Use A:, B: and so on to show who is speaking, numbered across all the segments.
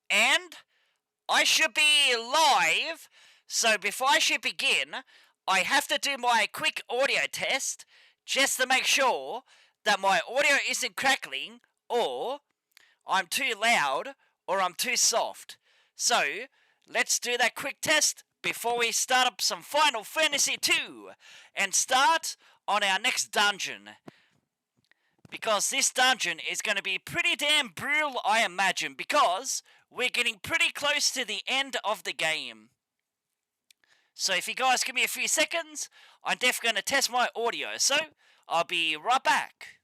A: and I should be live. So before I should begin, I have to do my quick audio test just to make sure that my audio isn't crackling, or I'm too loud, or I'm too soft. So let's do that quick test before we start up some Final Fantasy 2 and start on our next dungeon. Because this dungeon is going to be pretty damn brutal, I imagine, because we're getting pretty close to the end of the game. So if you guys give me a few seconds, I'm definitely going to test my audio, so I'll be right back.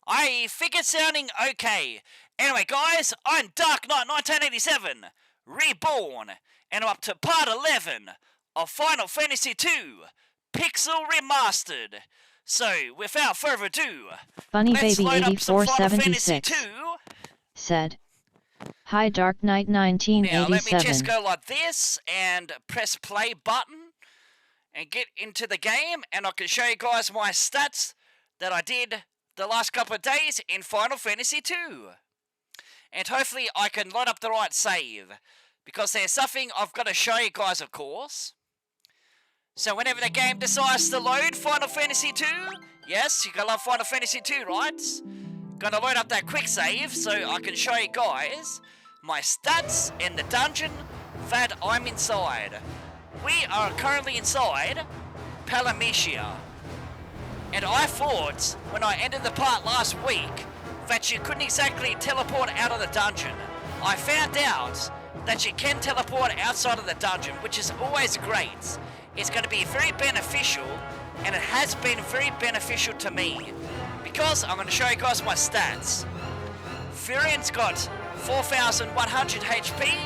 A: I think it's sounding okay. Anyway guys, I'm Dark Knight 1987, reborn, and I'm up to part 11 of Final Fantasy 2, Pixel Remastered. So, without further ado,
B: Funny
A: let's
B: Baby
A: load up some Final Fantasy
B: 8476
A: 2.
B: said, "Hi Dark Knight
A: Now, let me
B: 1987.
A: just go like this and press play button and get into the game, and I can show you guys my stats that I did the last couple of days in Final Fantasy 2. And hopefully I can load up the right save, because there's something I've got to show you guys, of course. So whenever the game decides to load Final Fantasy 2, yes, you gotta love Final Fantasy 2, right? Gonna load up that quick save so I can show you guys my stats in the dungeon that I'm inside. We are currently inside Palamecia. And I thought, when I ended the part last week, that you couldn't exactly teleport out of the dungeon. I found out that you can teleport outside of the dungeon, which is always great. It's going to be very beneficial, and it has been very beneficial to me, because I'm going to show you guys my stats. Furion's got 4,100 HP,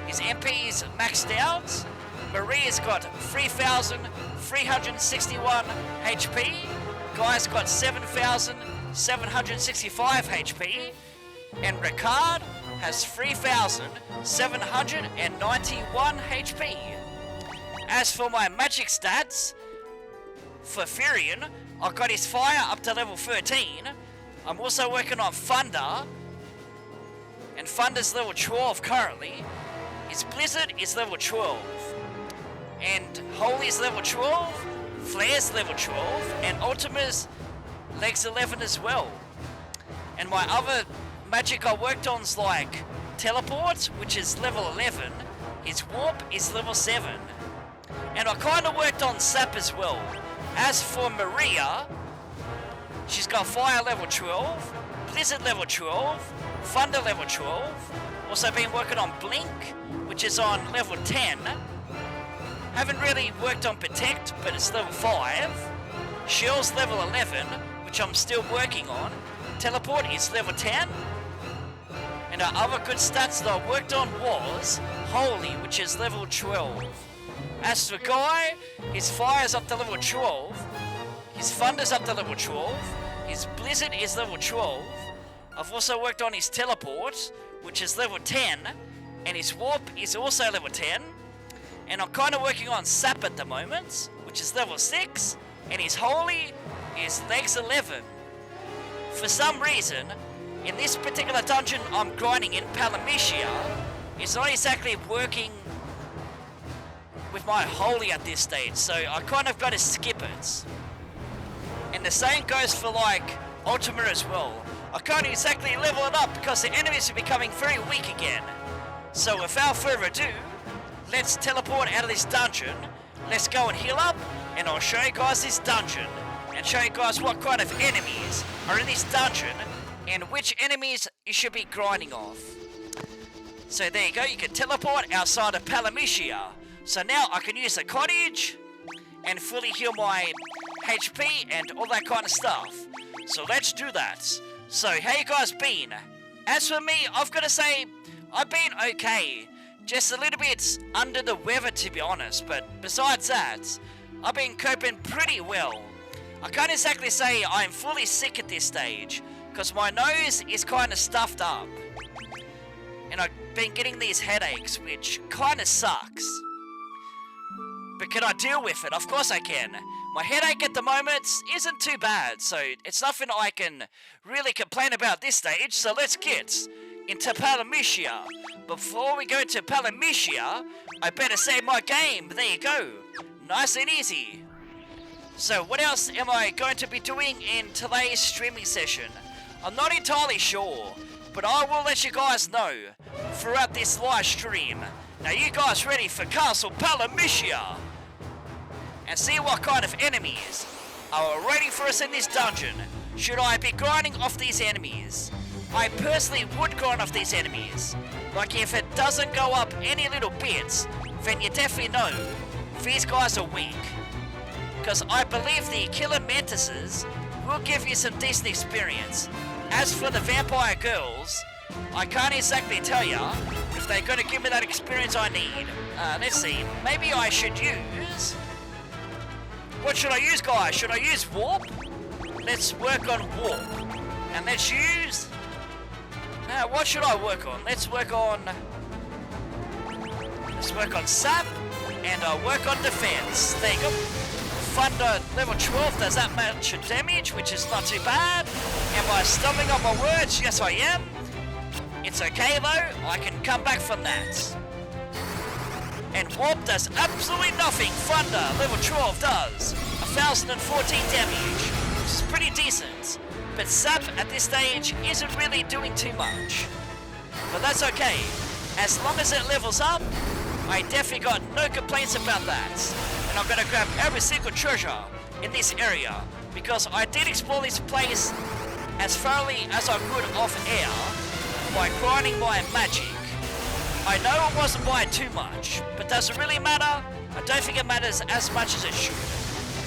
A: his MP is maxed out. Maria's got 3,361 HP. Guy's got 7,765 HP, and Ricard has 3,791 HP. As for my magic stats, for Furion, I got his fire up to level 13. I'm also working on Thunder, and Thunder's level 12 currently. His Blizzard is level 12, and Holy's level 12, Flare's level 12, and Ultima's legs 11 as well. And my other magic I worked on is like Teleport, which is level 11. His Warp is level 7. And I kind of worked on Sap as well. As for Maria, she's got Fire level 12, Blizzard level 12, Thunder level 12. Also been working on Blink, which is on level 10. Haven't really worked on Protect, but it's level 5. Shell's level 11, which I'm still working on. Teleport is level 10. And our other good stats that I worked on was Holy, which is level 12. As for Guy, his Fire's up to level 12. His Thunder's up to level 12. His Blizzard is level 12. I've also worked on his Teleport, which is level 10. And his Warp is also level 10. And I'm kind of working on Sap at the moment, which is level 6, and his Holy is legs 11. For some reason, in this particular dungeon I'm grinding in, Palamecia, it's not exactly working with my Holy at this stage, so I kind of got to skip it. And the same goes for like Ultima as well. I can't exactly level it up because the enemies are becoming very weak again. So without further ado, let's teleport out of this dungeon, let's go and heal up, and I'll show you guys this dungeon, and show you guys what kind of enemies are in this dungeon, and which enemies you should be grinding off. So there you go, you can teleport outside of Palamecia. So now I can use the cottage, and fully heal my HP, and all that kind of stuff. So let's do that. So how you guys been? As for me, I've got to say, I've been okay. Just a little bit under the weather, to be honest, but besides that, I've been coping pretty well. I can't exactly say I'm fully sick at this stage, because my nose is kind of stuffed up. And I've been getting these headaches, which kind of sucks. But can I deal with it? Of course I can. My headache at the moment isn't too bad, so it's nothing I can really complain about this stage, so let's get into Palamecia. Before we go to Palamecia, I better save my game. There you go. Nice and easy. So what else am I going to be doing in today's streaming session? I'm not entirely sure, but I will let you guys know throughout this live stream. Now you guys ready for Castle Palamecia? And see what kind of enemies are waiting for us in this dungeon. Should I be grinding off these enemies? I personally would grind off these enemies. Like if it doesn't go up any little bits, then you definitely know these guys are weak. Because I believe the killer mantises will give you some decent experience. As for the vampire girls, I can't exactly tell you if they're going to give me that experience I need. Let's see, maybe I should use... What should I use, guys? Should I use warp? Let's work on warp. And let's use... what should I work on? Let's work on sap and work on defense. There you go. Thunder level 12 does that much damage, which is not too bad. Am I stumbling on my words? Yes, I am. It's okay though. I can come back from that. And warp does absolutely nothing. Thunder level 12 does 1,014 damage, which is pretty decent. But sap at this stage isn't really doing too much. But that's okay. As long as it levels up, I definitely got no complaints about that. And I'm gonna grab every single treasure in this area because I did explore this place as thoroughly as I could off air by grinding my magic. I know it wasn't by too much, but does it really matter? I don't think it matters as much as it should.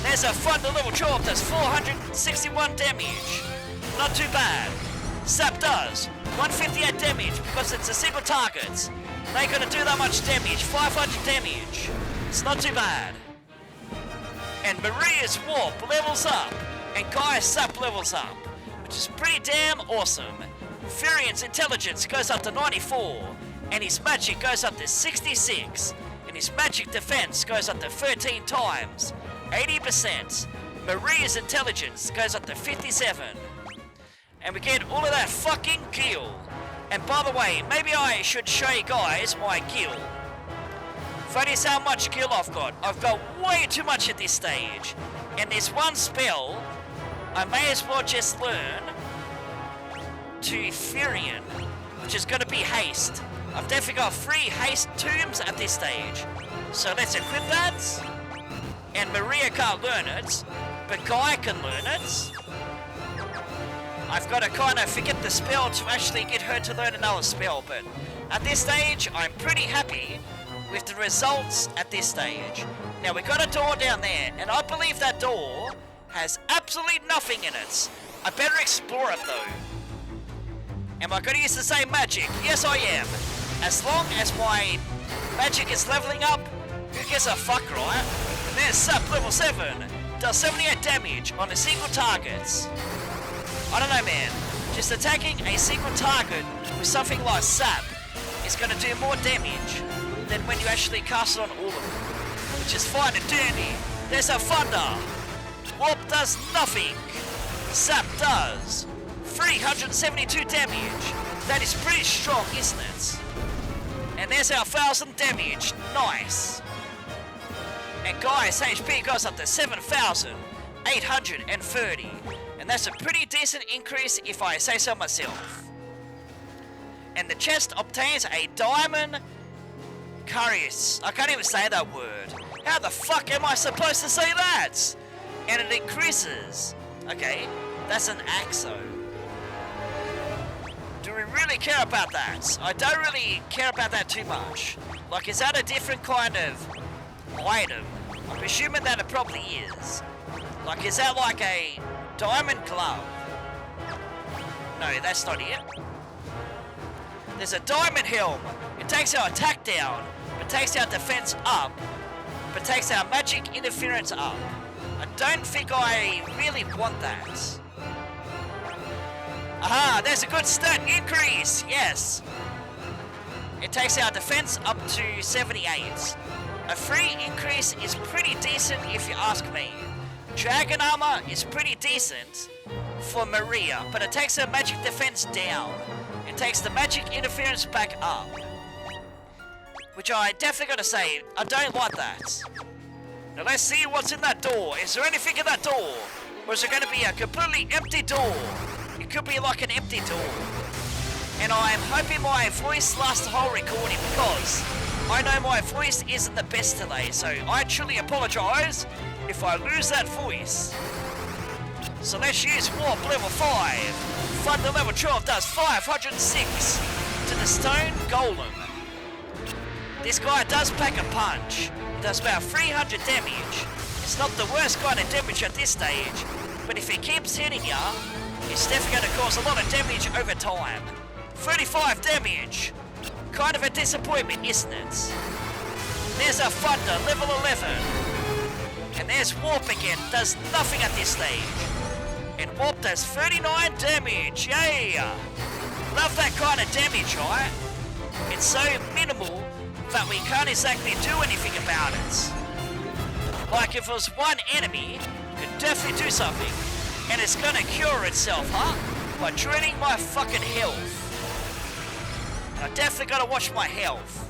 A: There's a Thunder level 12 that's 461 damage. Not too bad. Sap does 158 damage because it's a single target. They ain't gonna do that much damage. 500 damage. It's not too bad. And Maria's warp levels up, and Guy's sap levels up, which is pretty damn awesome. Furian's intelligence goes up to 94, and his magic goes up to 66, and his magic defense goes up to 13 times, 80%. Maria's intelligence goes up to 57. And we get all of that fucking gil. And by the way, maybe I should show you guys my gil. Funny is how much gil I've got. I've got way too much at this stage. And there's one spell I may as well just learn to Furion, which is going to be haste. I've definitely got 3 haste tombs at this stage. So let's equip that. And Maria can't learn it, but Guy can learn it. I've got to kind of forget the spell to actually get her to learn another spell, but at this stage, I'm pretty happy with the results at this stage. Now, we got a door down there, and I believe that door has absolutely nothing in it. I better explore it, though. Am I going to use the same magic? Yes, I am. As long as my magic is leveling up, who gives a fuck, right? And there's Sap level 7. Does 78 damage on a single target. I don't know, man. Just attacking a single target with something like Sap is going to do more damage than when you actually cast it on all of them. Which is fine and dandy. There's a Thunder. Warp does nothing. Sap does 372 damage. That is pretty strong, isn't it? And there's our 1,000 damage. Nice. And Guy's HP goes up to 7,830. And that's a pretty decent increase if I say so myself. And the chest obtains a diamond curious. I can't even say that word. How the fuck am I supposed to say that? And it increases. Okay, that's an axo. Do we really care about that? I don't really care about that too much. Like, is that a different kind of item? I'm assuming that it probably is. Like, is that like a diamond glove? No, that's not it. There's a diamond helm. It takes our attack down, but takes our defense up, but takes our magic interference up. I don't think I really want that. Aha, there's a good stat increase, yes. It takes our defense up to 78. A free increase is pretty decent if you ask me. Dragon armor is pretty decent for Maria, but it takes her magic defense down. It takes the magic interference back up. Which I definitely gotta say, I don't like that. Now let's see what's in that door. Is there anything in that door? Or is it gonna be a completely empty door? It could be like an empty door. And I'm hoping my voice lasts the whole recording because I know my voice isn't the best today, so I truly apologise if I lose that voice. So let's use Warp level 5. Thunder level 12 does 506 to the Stone Golem. This guy does pack a punch. It does about 300 damage. It's not the worst kind of damage at this stage, but if he keeps hitting ya, it's definitely going to cause a lot of damage over time. 35 damage. Kind of a disappointment, isn't it? There's a Thunder, level 11. And there's Warp again, does nothing at this stage. And Warp does 39 damage, yay! Love that kind of damage, right? It's so minimal that we can't exactly do anything about it. Like if it was one enemy, it could definitely do something. And it's gonna cure itself, huh? By draining my fucking health. I definitely gotta watch my health.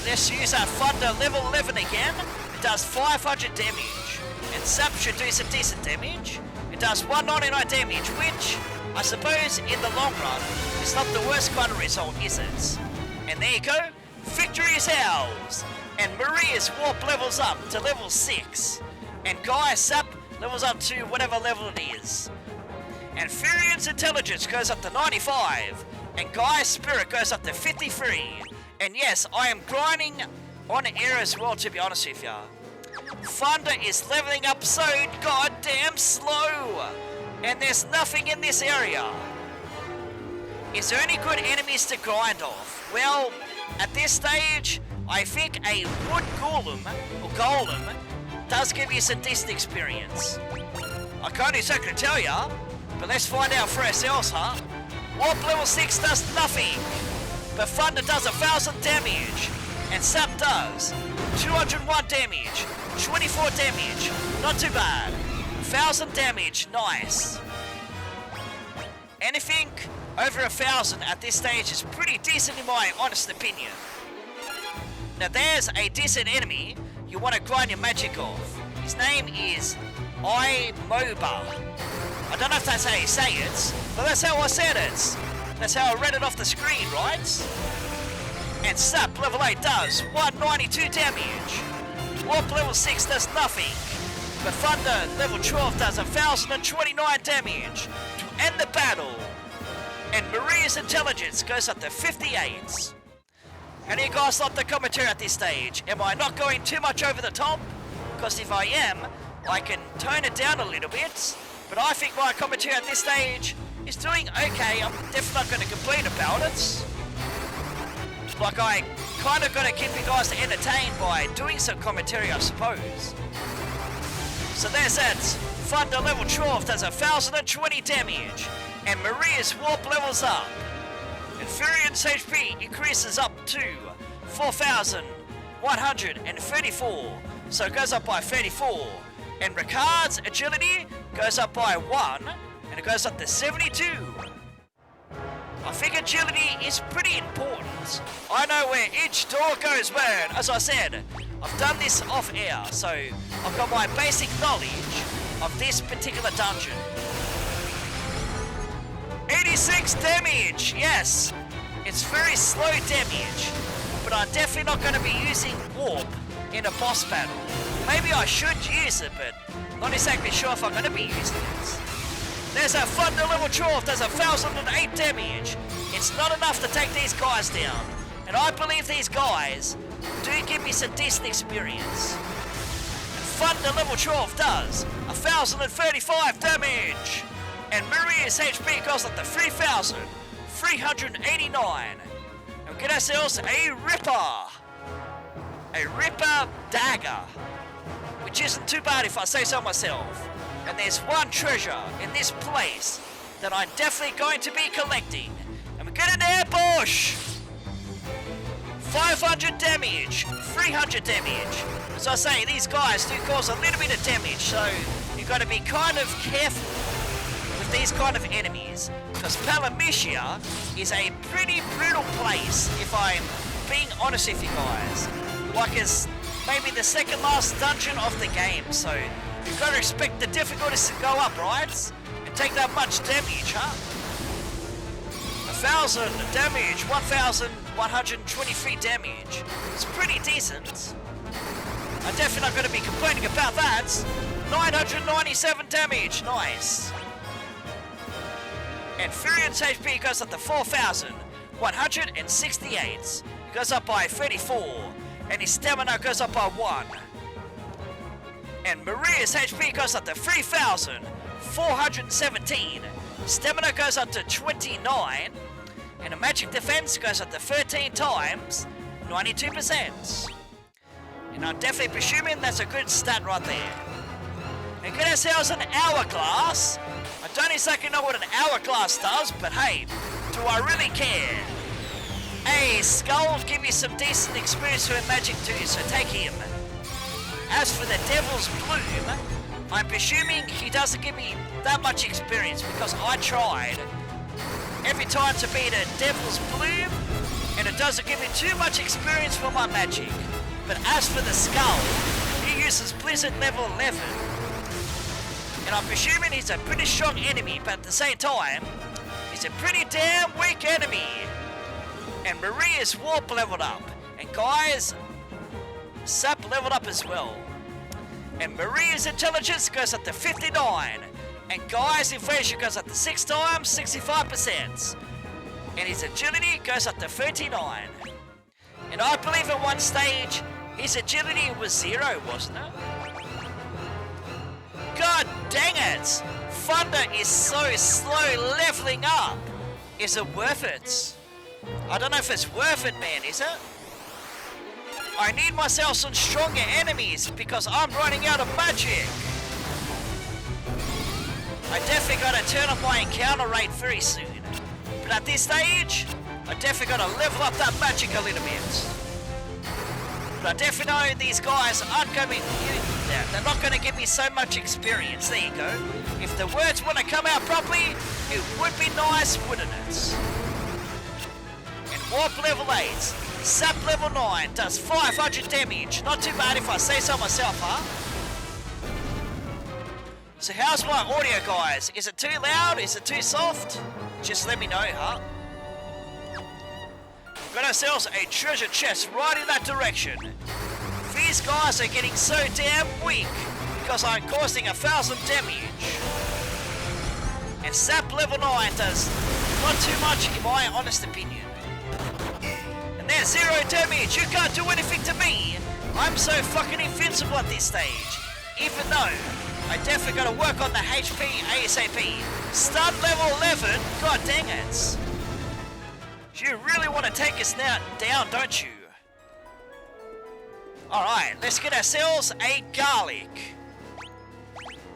A: Let's use our Thunder level 11 again. It does 500 damage. And Sap should do some decent damage. It does 199 damage, which, I suppose, in the long run, is not the worst kind of result, is it? And there you go. Victory is ours. And Maria's Warp levels up to level 6. And Gaia's Sap levels up to whatever level it is. And Furion's Intelligence goes up to 95. And Gaia's Spirit goes up to 53. And yes, I am grinding on air as well, to be honest with ya. Thunder is leveling up so goddamn slow. And there's nothing in this area. Is there any good enemies to grind off? Well, at this stage, I think a wood golem, does give you some decent experience. I can't exactly tell ya, but let's find out for ourselves, huh? Warp level 6 does nothing, but Thunder does 1000 damage, and Sap does 201 damage, 24 damage, not too bad. 1000 damage, nice. Anything over 1000 at this stage is pretty decent in my honest opinion. Now there's a decent enemy you want to grind your magic off. His name is Imoba. I don't know if that's how you say it, but that's how I said it. That's how I read it off the screen, right? And Sap level 8 does 192 damage. Warp level 6 does nothing. But Thunder level 12 does 1029 damage to end the battle. And Maria's Intelligence goes up to 58. How do you guys like the commentary at this stage? Am I not going too much over the top? Because if I am, I can tone it down a little bit. But I think my commentary at this stage is doing okay. I'm definitely not going to complain about it. Like, I kind of got to keep you guys entertained by doing some commentary, I suppose. So there's that. Thunder level 12 does 1020 damage. And Maria's Warp levels up. And Furion's HP increases up to 4,134. So it goes up by 34. And Ricard's Agility goes up by 1. And it goes up to 72. I think agility is pretty important. I know where each door goes, man. As I said, I've done this off air, so I've got my basic knowledge of this particular dungeon. 86 damage, yes. It's very slow damage, but I'm definitely not going to be using Warp in a boss battle. Maybe I should use it, but not exactly sure if I'm going to be using it. There's a Thunder level 12, does 1008 damage. It's not enough to take these guys down. And I believe these guys do give me some decent experience. And Thunder level 12 does 1035 damage. And Maria's HP goes up to 3,389. And we get ourselves a Ripper. A Ripper dagger. Which isn't too bad if I say so myself. And there's one treasure in this place that I'm definitely going to be collecting. And we get an ambush! 500 damage, 300 damage. As I say, these guys do cause a little bit of damage, so you've got to be kind of careful with these kind of enemies, because Palamitia is a pretty brutal place, if I'm being honest with you guys. Like it's maybe the second last dungeon of the game, so you've got to expect the difficulties to go up, right? And take that much damage, huh? 1,000 damage, 1,123 damage. It's pretty decent. I'm definitely not going to be complaining about that. 997 damage, nice. And Furion's HP goes up to 4,168. It goes up by 34. And his stamina goes up by 1. And Maria's HP goes up to 3,417. Stamina goes up to 29. And a magic defense goes up to 13 times, 92%. And I'm definitely presuming that's a good stat right there. And get ourselves an hourglass. I don't exactly know what an hourglass does, but hey, do I really care? Hey, Skull will give you some decent experience for magic too, so take him. As for the Devil's Bloom, I'm presuming he doesn't give me that much experience because I tried every time to beat a Devil's Bloom, and it doesn't give me too much experience for my magic. But as for the Skull, he uses Blizzard level 11. And I'm presuming he's a pretty strong enemy, but at the same time, he's a pretty damn weak enemy. And Maria's Warp leveled up. And guys, Sap leveled up as well. And Maria's Intelligence goes up to 59. And Guy's Evasion goes up to 6 times, 65%. And his Agility goes up to 39. And I believe at one stage, his Agility was 0, wasn't it? God dang it! Thunder is so slow leveling up. Is it worth it? I don't know if it's worth it, man, is it? I need myself some stronger enemies because I'm running out of magic. I definitely gotta turn up my encounter rate very soon. But at this stage, I definitely gotta level up that magic a little bit. But I definitely know these guys aren't going to be... They're not going to give me so much experience. There you go. If the words want to come out properly, it would be nice, wouldn't it? And Warp level 8. Sap level 9 does 500 damage. Not too bad if I say so myself, huh? So how's my audio, guys? Is it too loud? Is it too soft? Just let me know, huh? We've got ourselves a treasure chest right in that direction. These guys are getting so damn weak because I'm causing 1,000 damage. And Sap level 9 does not too much in my honest opinion. And there's 0 damage. You can't do anything to me. I'm so fucking invincible at this stage. Even though I definitely got to work on the HP ASAP. Stun level 11. God dang it. You really want to take us now down, don't you? Alright, let's get ourselves a garlic.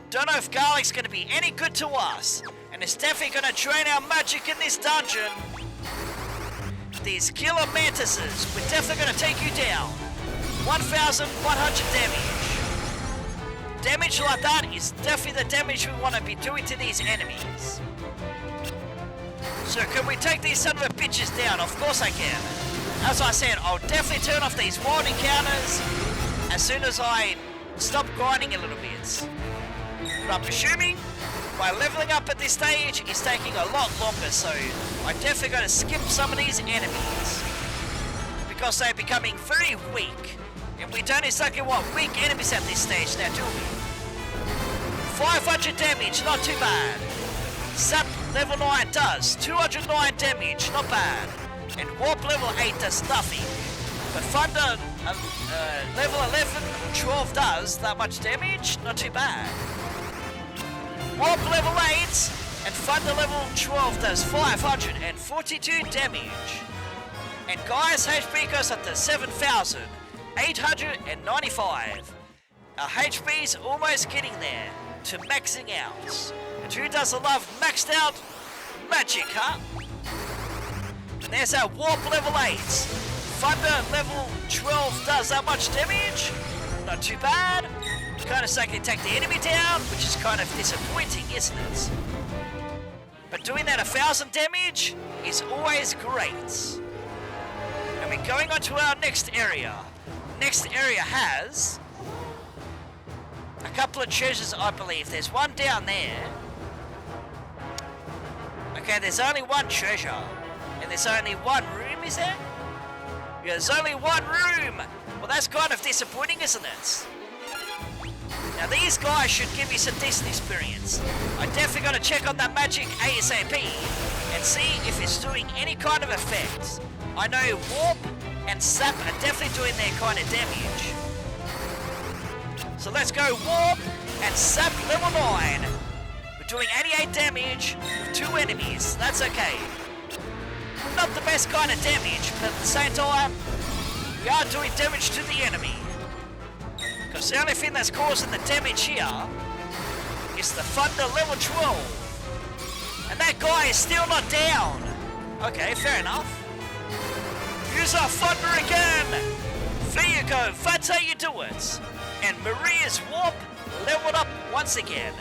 A: Don't know if garlic's going to be any good to us. And it's definitely going to drain our magic in this dungeon. These killer mantises, we're definitely going to take you down. 1,100 damage. Damage like that is definitely the damage we want to be doing to these enemies. So can we take these son of a bitches down? Of course I can. As I said, I'll definitely turn off these wild encounters as soon as I stop grinding a little bit. But I'm assuming my leveling up at this stage is taking a lot longer, so I definitely got to skip some of these enemies. Because they're becoming very weak. And we don't exactly want weak enemies at this stage now, do we? 500 damage, not too bad. Sap level 9 does 209 damage, not bad. And Warp level 8 does nothing. But Thunder level 11 or 12 does that much damage, not too bad. Warp level 8 and Thunder level 12 does 542 damage. And Guy's HP goes up to 7,895. Our HP's almost getting there to maxing out. And who doesn't love maxed out magic, huh? And there's our Warp level 8. Thunder level 12 does that much damage. Not too bad. Kind of cycling take the enemy down, which is kind of disappointing, isn't it? But doing that 1,000 damage is always great. And we're going on to our next area. Next area has a couple of treasures, I believe. There's one down there. Okay, there's only one treasure. And there's only one room, is there? Yeah, there's only one room. Well, that's kind of disappointing, isn't it? Now, these guys should give me some decent experience. I definitely got to check on that magic ASAP and see if it's doing any kind of effect. I know Warp and Sap are definitely doing their kind of damage. So let's go Warp and Sap level 9. We're doing 88 damage with 2 enemies. That's okay. Not the best kind of damage, but at the same time, we are doing damage to the enemy. Because the only thing that's causing the damage here is the Thunder level 12. And that guy is still not down. Okay, fair enough. Use our Thunder again. There you go, that's how you do it. And Maria's Warp leveled up once again.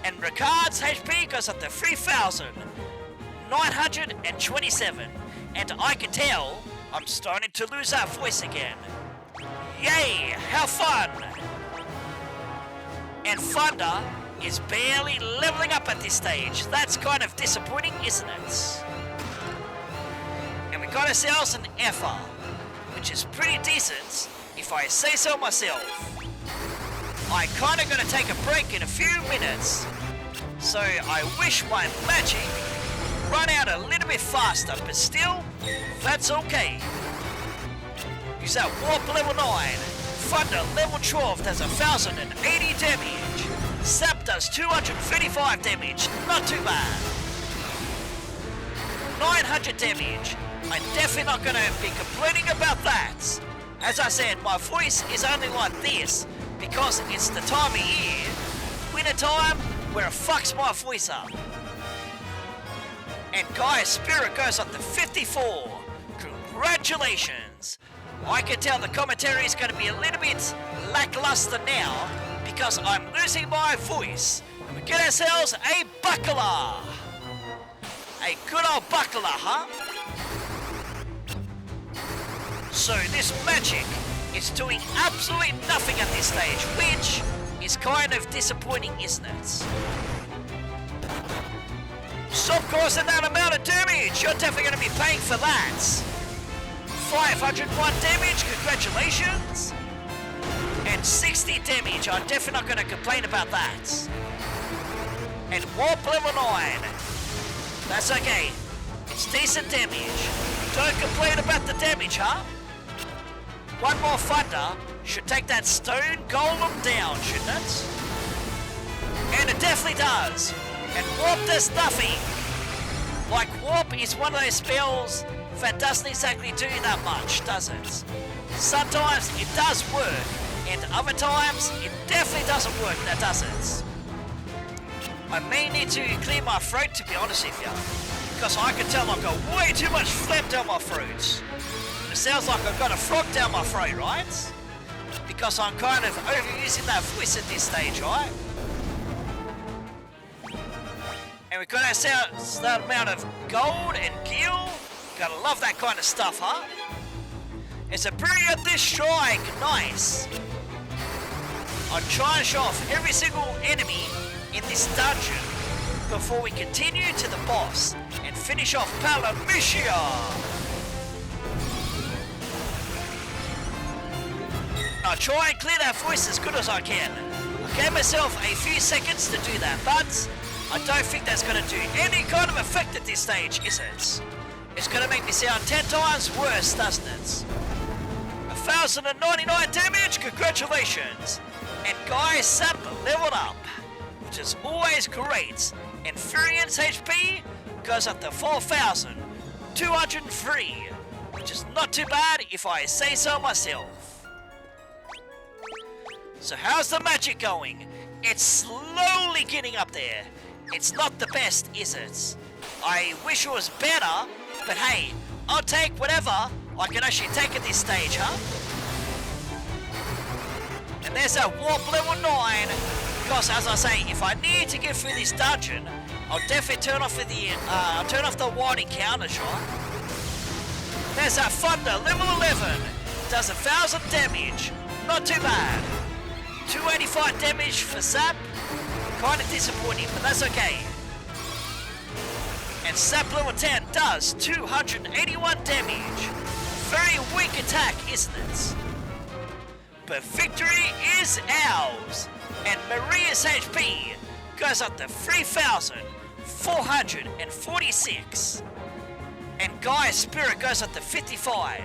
A: And Ricard's HP goes up to 3,927. And I can tell I'm starting to lose our voice again. Yay! How fun! And Thunder is barely leveling up at this stage. That's kind of disappointing, isn't it? And we got ourselves an Effer, which is pretty decent, if I say so myself. I kinda gonna take a break in a few minutes, so I wish my magic run out a little bit faster, but still, that's okay. Use that Warp level 9. Thunder level 12 does 1,080 damage. Sap does 235 damage. Not too bad. 900 damage. I'm definitely not going to be complaining about that. As I said, my voice is only like this because it's the time of year, winter time, where it fucks my voice up. And Guy's Spirit goes up to 54. Congratulations. I can tell the commentary is going to be a little bit lackluster now because I'm losing my voice. And we get ourselves a buckler. A good old buckler, huh? So this magic is doing absolutely nothing at this stage, which is kind of disappointing, isn't it? Stop causing that amount of damage! You're definitely going to be paying for that! 501 damage, congratulations! And 60 damage, I'm definitely not going to complain about that. And Warp level 9. That's okay. It's decent damage. Don't complain about the damage, huh? One more Thunder should take that stone golem down, shouldn't it? And it definitely does. And Warp does nothing. Like, Warp is one of those spells that doesn't exactly do that much, does it? Sometimes it does work, and other times it definitely doesn't work, that does it. I may need to clear my throat, to be honest with you, because I can tell I've got way too much phlegm down my throat. It sounds like I've got a frog down my throat, right? Because I'm kind of overusing that voice at this stage, right? And we've got ourselves that amount of gold and gil. Gotta love that kind of stuff, huh? It's a brilliant this strike. Nice. I'm trying to show off every single enemy in this dungeon before we continue to the boss and finish off Palamitia. I'll try and clear that voice as good as I can. I gave myself a few seconds to do that, but I don't think that's going to do any kind of effect at this stage, is it? It's going to make me sound 10 times worse, doesn't it? 1,099 damage, congratulations! And Guy Sap leveled up, which is always great. And Furian's HP goes up to 4,203, which is not too bad if I say so myself. So how's the magic going? It's slowly getting up there. It's not the best, is it? I wish it was better, but hey, I'll take whatever I can actually take at this stage, huh? And there's that warp level 9. Because as I say, if I need to get through this dungeon, I'll definitely turn off the wild encounters, right? There's that thunder, level 11. Does 1,000 damage. Not too bad. 285 damage for Zap. Kind of disappointing, but that's okay. And Zap level 10 does 281 damage. Very weak attack, isn't it? But victory is ours. And Maria's HP goes up to 3,446. And Gaia's spirit goes up to 55.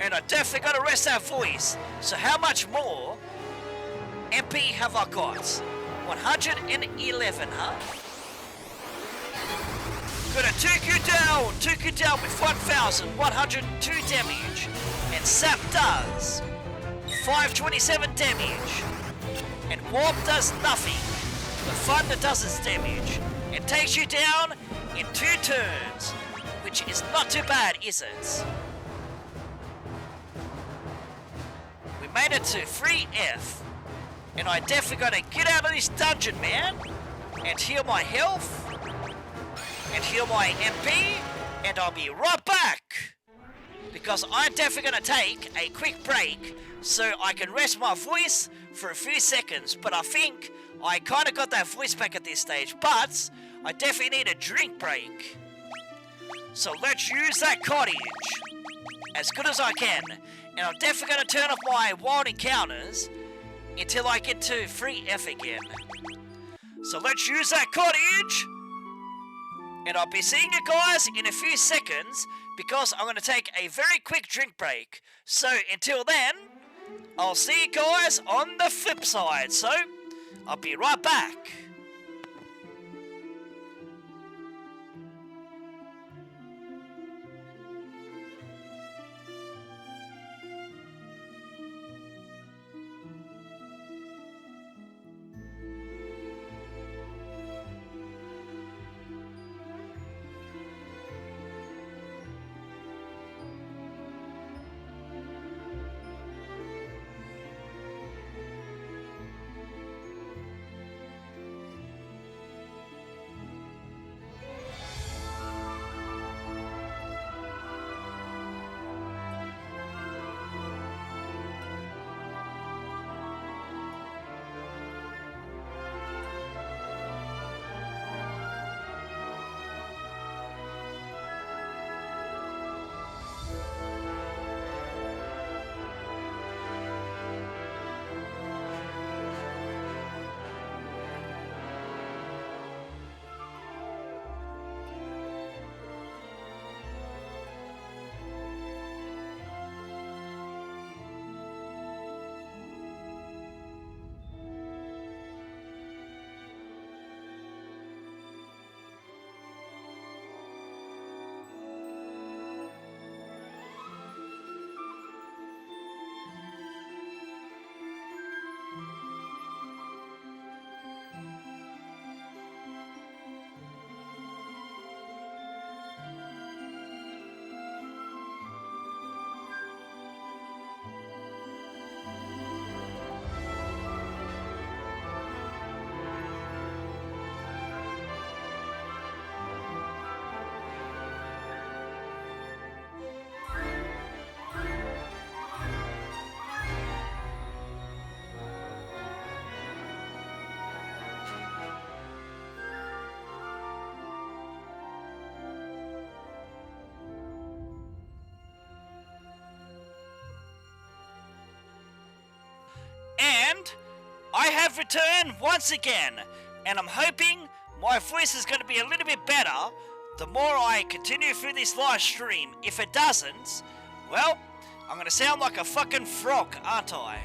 A: And I definitely got to rest that voice. So how much more MP have I got? 111, huh? Gonna take you down with 1,102 damage. And Zap does 527 damage. And Warp does nothing. The Thunder does its damage. It takes you down in 2 turns, which is not too bad, is it? We made it to 3F, and I definitely gotta get out of this dungeon, man, and heal my health, and heal my MP, and I'll be right back, because I'm definitely gonna take a quick break so I can rest my voice for a few seconds, but I think I kind of got that voice back at this stage, but I definitely need a drink break. So let's use that cottage as good as I can. And I'm definitely going to turn off my wild encounters until I get to 3F again. So let's use that cottage. And I'll be seeing you guys in a few seconds because I'm going to take a very quick drink break. So until then, I'll see you guys on the flip side. So I'll be right back. And I have returned once again, and I'm hoping my voice is going to be a little bit better the more I continue through this live stream. If it doesn't, well, I'm going to sound like a fucking frog, aren't I?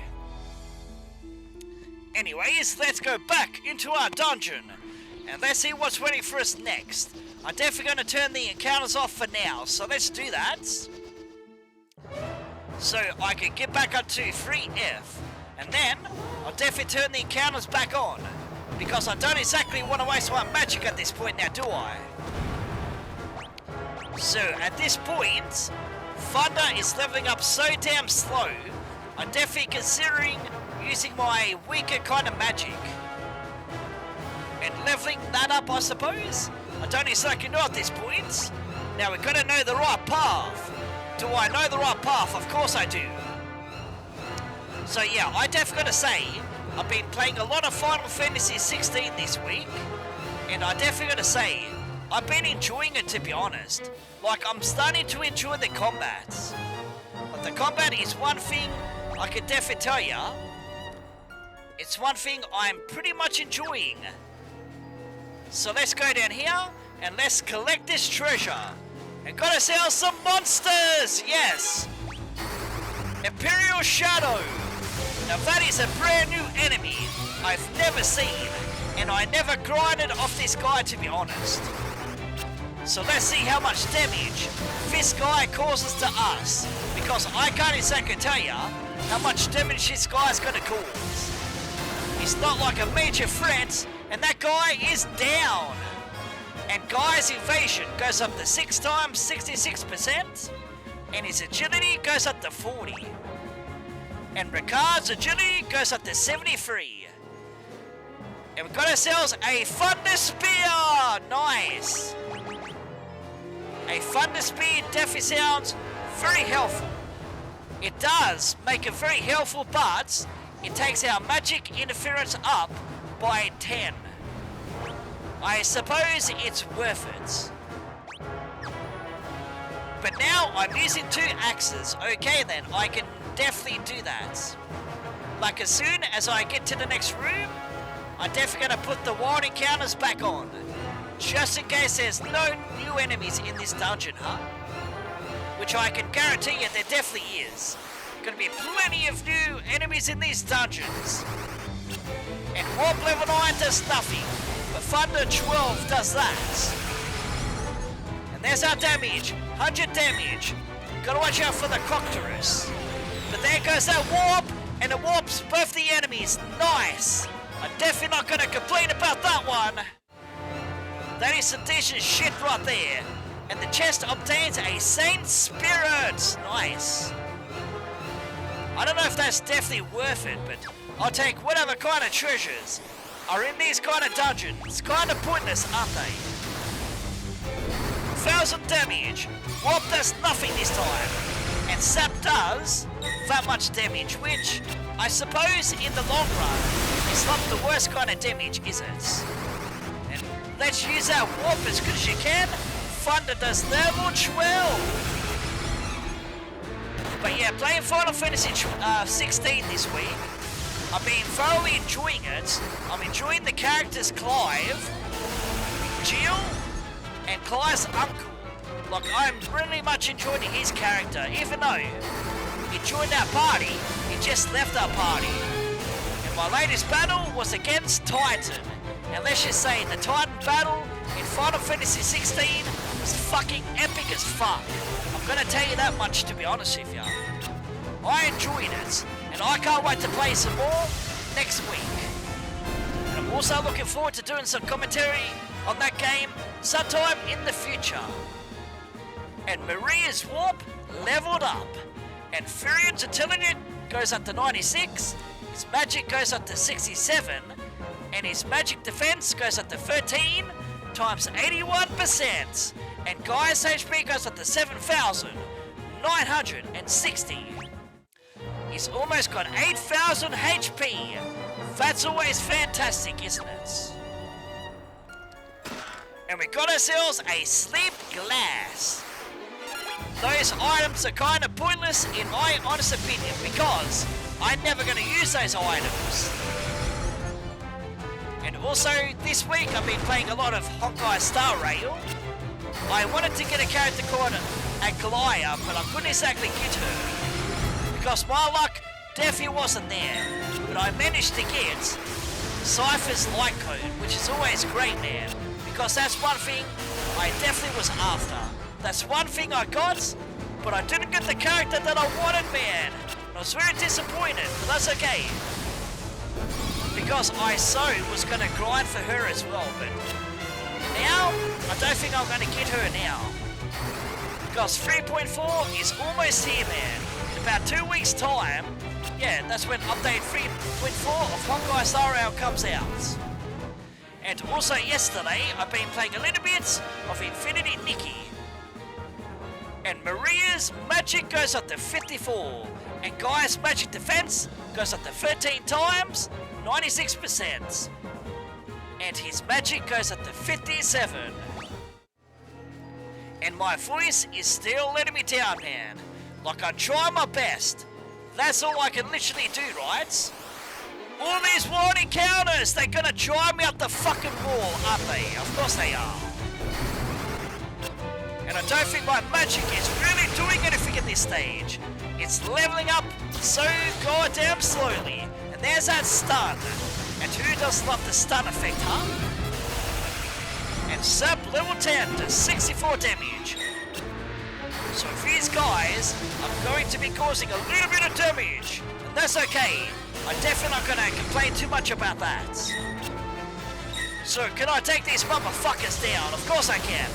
A: Anyways, let's go back into our dungeon, and let's see what's waiting for us next. I'm definitely going to turn the encounters off for now, so let's do that. So I can get back up to 3F. And then, I'll definitely turn the encounters back on. Because I don't exactly want to waste my magic at this point now, do I? So at this point, Thunder is leveling up so damn slow, I'm definitely considering using my weaker kind of magic. And leveling that up, I suppose? I don't exactly know at this point. Now we've got to know the right path. Do I know the right path? Of course I do. So yeah, I definitely got to say, I've been playing a lot of Final Fantasy 16 this week, and I definitely got to say, I've been enjoying it, to be honest. Like, I'm starting to enjoy the combats. But the combat is one thing I can definitely tell ya. It's one thing I'm pretty much enjoying. So let's go down here, and let's collect this treasure. And got ourselves some monsters! Yes! Imperial Shadow! Now that is a brand new enemy I've never seen, and I never grinded off this guy, to be honest. So let's see how much damage this guy causes to us, because I can't exactly tell you how much damage this guy's gonna cause. He's not like a major threat, and that guy is down. And Guy's evasion goes up to 6 times 66%, and his agility goes up to 40. And Ricard's agility goes up to 73. And we've got ourselves a Thunder Spear! Nice! A Thunder Spear definitely sounds very helpful. It does make it very helpful, but it takes our magic interference up by 10. I suppose it's worth it. But now I'm using 2 axes. Okay then, I can definitely do that. Like as soon as I get to the next room, I'm definitely gonna put the wild encounters back on. Just in case there's no new enemies in this dungeon, huh? Which I can guarantee you there definitely is. Gonna be plenty of new enemies in these dungeons. And Warp level 9 does nothing, but Thunder 12 does that. And there's our damage, 100 damage. Gotta watch out for the Croctorus. But there goes that warp, and it warps both the enemies. Nice! I'm definitely not gonna complain about that one. That is some decent shit right there. And the chest obtains a Saint Spirit. Nice. I don't know if that's definitely worth it, but I'll take whatever kind of treasures are in these kind of dungeons. It's kind of pointless, aren't they? 1000 damage. Warp does nothing this time. And Sap does that much damage, which I suppose in the long run is not the worst kind of damage, is it? And let's use our warp as good as you can. Thunder does level 12. But yeah, playing Final Fantasy 16 this week, I've been thoroughly enjoying it. I'm enjoying the characters Clive, Jill, and Clive's uncle. Like, I'm really much enjoying his character, even though he joined our party, he just left our party. And my latest battle was against Titan. And let's just say, the Titan battle in Final Fantasy 16 was fucking epic as fuck. I'm gonna tell you that much, to be honest with you. I enjoyed it, and I can't wait to play some more next week. And I'm also looking forward to doing some commentary on that game sometime in the future. And Maria's warp leveled up, and Furion's intelligence goes up to 96, his magic goes up to 67, and his magic defense goes up to 13 times 81%, and Guy's HP goes up to 7,960. He's almost got 8,000 HP. That's always fantastic, isn't it? And we got ourselves a sleep glass. Those items are kind of pointless in my honest opinion, because I'm never going to use those items. And also, this week I've been playing a lot of Honkai Star Rail. I wanted to get a character called Aglaya, but I couldn't exactly get her, because my luck definitely wasn't there. But I managed to get Cypher's light code, which is always great, man, because that's one thing I definitely was after. That's one thing I got, but I didn't get the character that I wanted, man. I was very disappointed, but that's okay, because I was going to grind for her as well, but now I don't think I'm going to get her now. Because 3.4 is almost here, man. In about 2 weeks' time, yeah, that's when update 3.4 of Honkai Star Rail comes out. And also yesterday, I've been playing a little bit of Infinity Nikki. And Maria's magic goes up to 54. And Guy's magic defense goes up to 13 times, 96%. And his magic goes up to 57. And my voice is still letting me down, man. Like, I try my best. That's all I can literally do, right? All these wild encounters, they're gonna drive me up the fucking wall, aren't they? Of course they are. And I don't think my magic is really doing anything at this stage. It's leveling up so goddamn slowly. And there's that stun. And who doesn't love the stun effect, huh? And Sap level 10 to 64 damage. So these guys are going to be causing a little bit of damage. And that's okay. I'm definitely not going to complain too much about that. So can I take these motherfuckers down? Of course I can.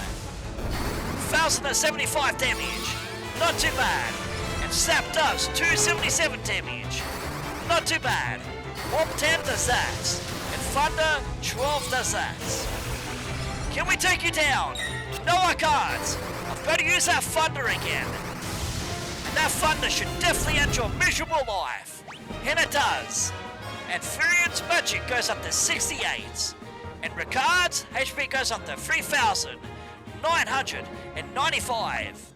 A: 1075 damage. Not too bad. And Sap does 277 damage. Not too bad. Warp 10 does that. And Thunder 12 does that. Can we take you down? No, I can't. I've got to use that Thunder again. And that Thunder should definitely end your miserable life. And it does. And Furion's magic goes up to 68. And Ricard's HP goes up to 3,995.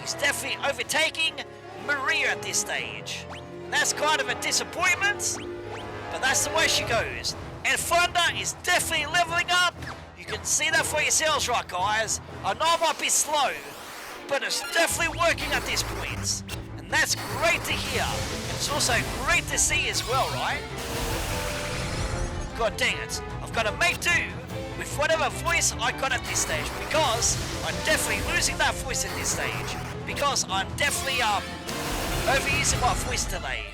A: He's definitely overtaking Maria at this stage. And that's kind of a disappointment, but that's the way she goes. And Thunder is definitely leveling up. You can see that for yourselves, right, guys? I know it might be slow, but it's definitely working at this point. And that's great to hear. And it's also great to see as well, right? God dang it. I've got to make do with whatever voice I got at this stage, because I'm definitely losing that voice at this stage. Because I'm definitely overusing my voice today.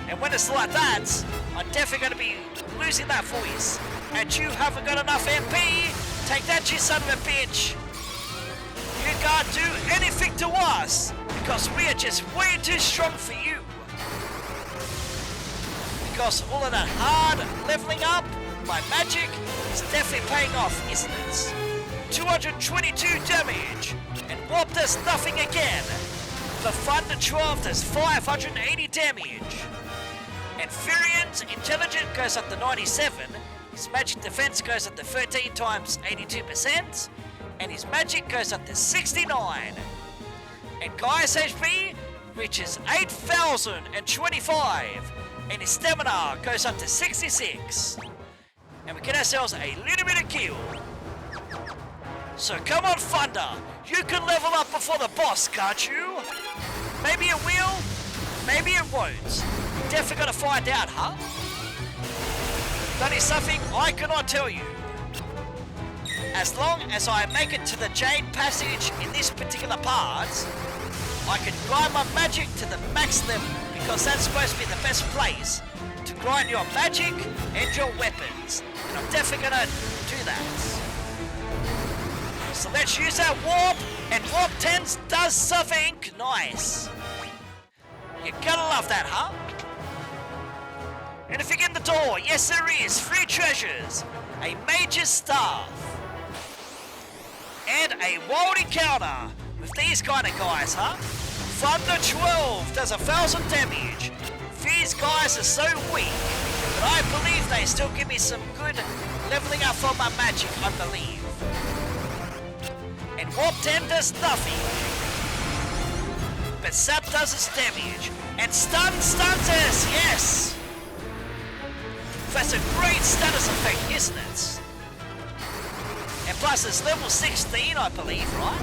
A: And when it's like that, I'm definitely going to be losing that voice. And you haven't got enough MP. Take that, you son of a bitch. You can't do anything to us, because we are just way too strong for you. Because all of that hard leveling up, my magic, is definitely paying off, isn't it? 222 damage, and Warp does nothing again. The Thunder 12 does 580 damage. And Furion's intelligence goes up to 97, his magic defense goes up to 13 times 82%, and his magic goes up to 69. And Guy's HP reaches 8,025, and his stamina goes up to 66. And we get ourselves a little bit of kill. So come on, Thunder, you can level up before the boss, can't you? Maybe it will, maybe it won't. Definitely gonna find out, huh? That is something I cannot tell you. As long as I make it to the Jade Passage in this particular part, I can grind my magic to the max level, because that's supposed to be the best place to grind your magic and your weapons. And I'm definitely gonna do that. So let's use that warp, and Warp 10 does something nice. You gotta love that, huh? Anything in the door? Yes, there is. 3 treasures, a major staff, and a wild encounter with these kind of guys, huh? Thunder 12 does 1,000 damage. These guys are so weak, but I believe they still give me some good leveling up for my magic, I believe. And Warp 10 does nothing, but Sap does its damage. And stuns us, yes! That's a great status effect, isn't it? And plus it's level 16, I believe, right?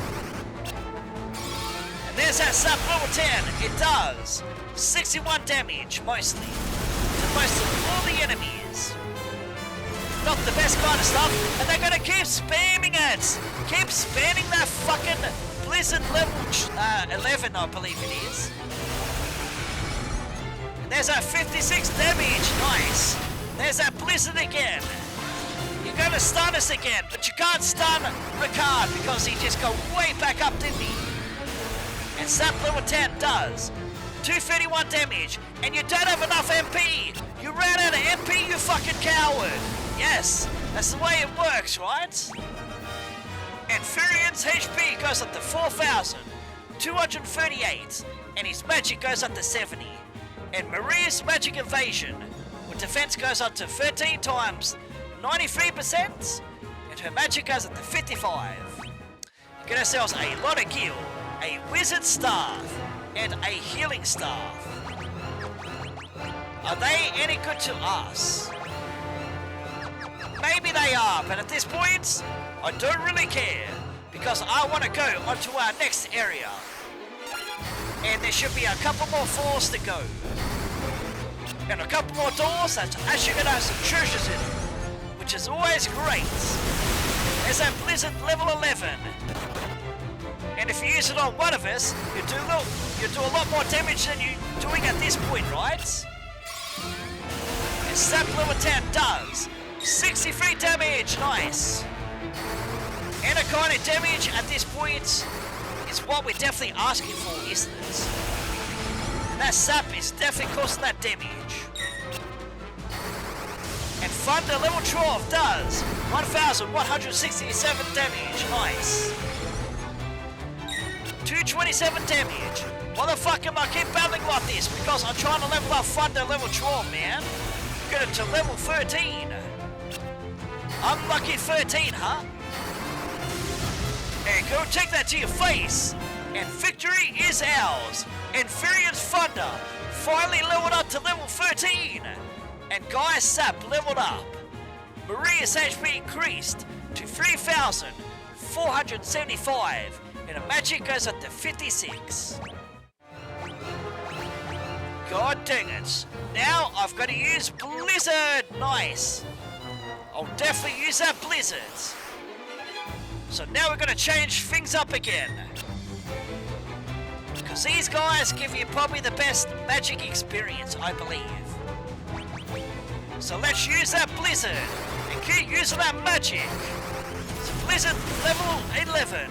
A: And there's that Sap level 10. It does 61 damage, mostly, to most of all the enemies. Not the best kind of stuff, and they're gonna keep spamming it! Keep spamming that fucking Blizzard level 11, I believe it is. And there's that 56 damage, nice! There's that Blizzard again! You're going to stun us again, but you can't stun Ricard because he just got way back up, didn't he? And Sap level 10 does 231 damage, and you don't have enough MP. You ran out of MP, you fucking coward. Yes, that's the way it works, right? And Furion's HP goes up to 4,238, and his magic goes up to 70. And Maria's magic evasion with defense goes up to 13 times 93%, and her magic goes up to 55. Get ourselves a lot of gear, a wizard staff, and a healing staff. Are they any good to us? Maybe they are, but at this point, I don't really care, because I want to go onto our next area. And there should be a couple more floors to go. And a couple more doors that actually gonna have some treasures in them, which is always great. There's that Blizzard level 11. And if you use it on one of us, you do a lot more damage than you're doing at this point, right? And Sap level 10 does 63 damage, nice. And a kind of damage at this point is what we're definitely asking for, isn't it? And that Sap is definitely causing that damage. And Thunder level 12 does 1,167 damage, nice. 227 damage. Why the fuck am I keep battling like this? Because I'm trying to level up Thunder level 12, man. Get it to level 13. Unlucky 13, huh? And go take that to your face. And victory is ours. And Furion's Thunder finally leveled up to level 13. And Guy's Sap leveled up. Maria's HP increased to 3,475. And her magic goes up to 56. God dang it. Now I've got to use Blizzard. Nice. I'll definitely use that Blizzard. So now we're going to change things up again. Because these guys give you probably the best magic experience, I believe. So let's use that Blizzard and keep using that magic. So Blizzard level 11.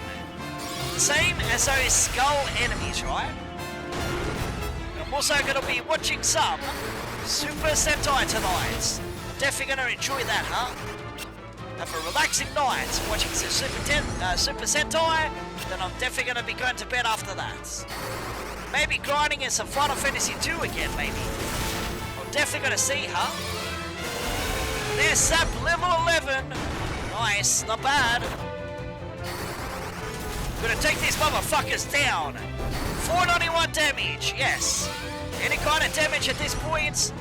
A: The same as those skull enemies, right? And I'm also going to be watching some Super Sentai tonight. Definitely going to enjoy that, huh? Have a relaxing night watching some Super Sentai, then I'm definitely going to be going to bed after that. Maybe grinding in some Final Fantasy 2 again, maybe. I'm definitely going to see, huh? There's Sap level 11. Nice, not bad. Gonna take these motherfuckers down. 491 damage, yes. Any kind of damage at this point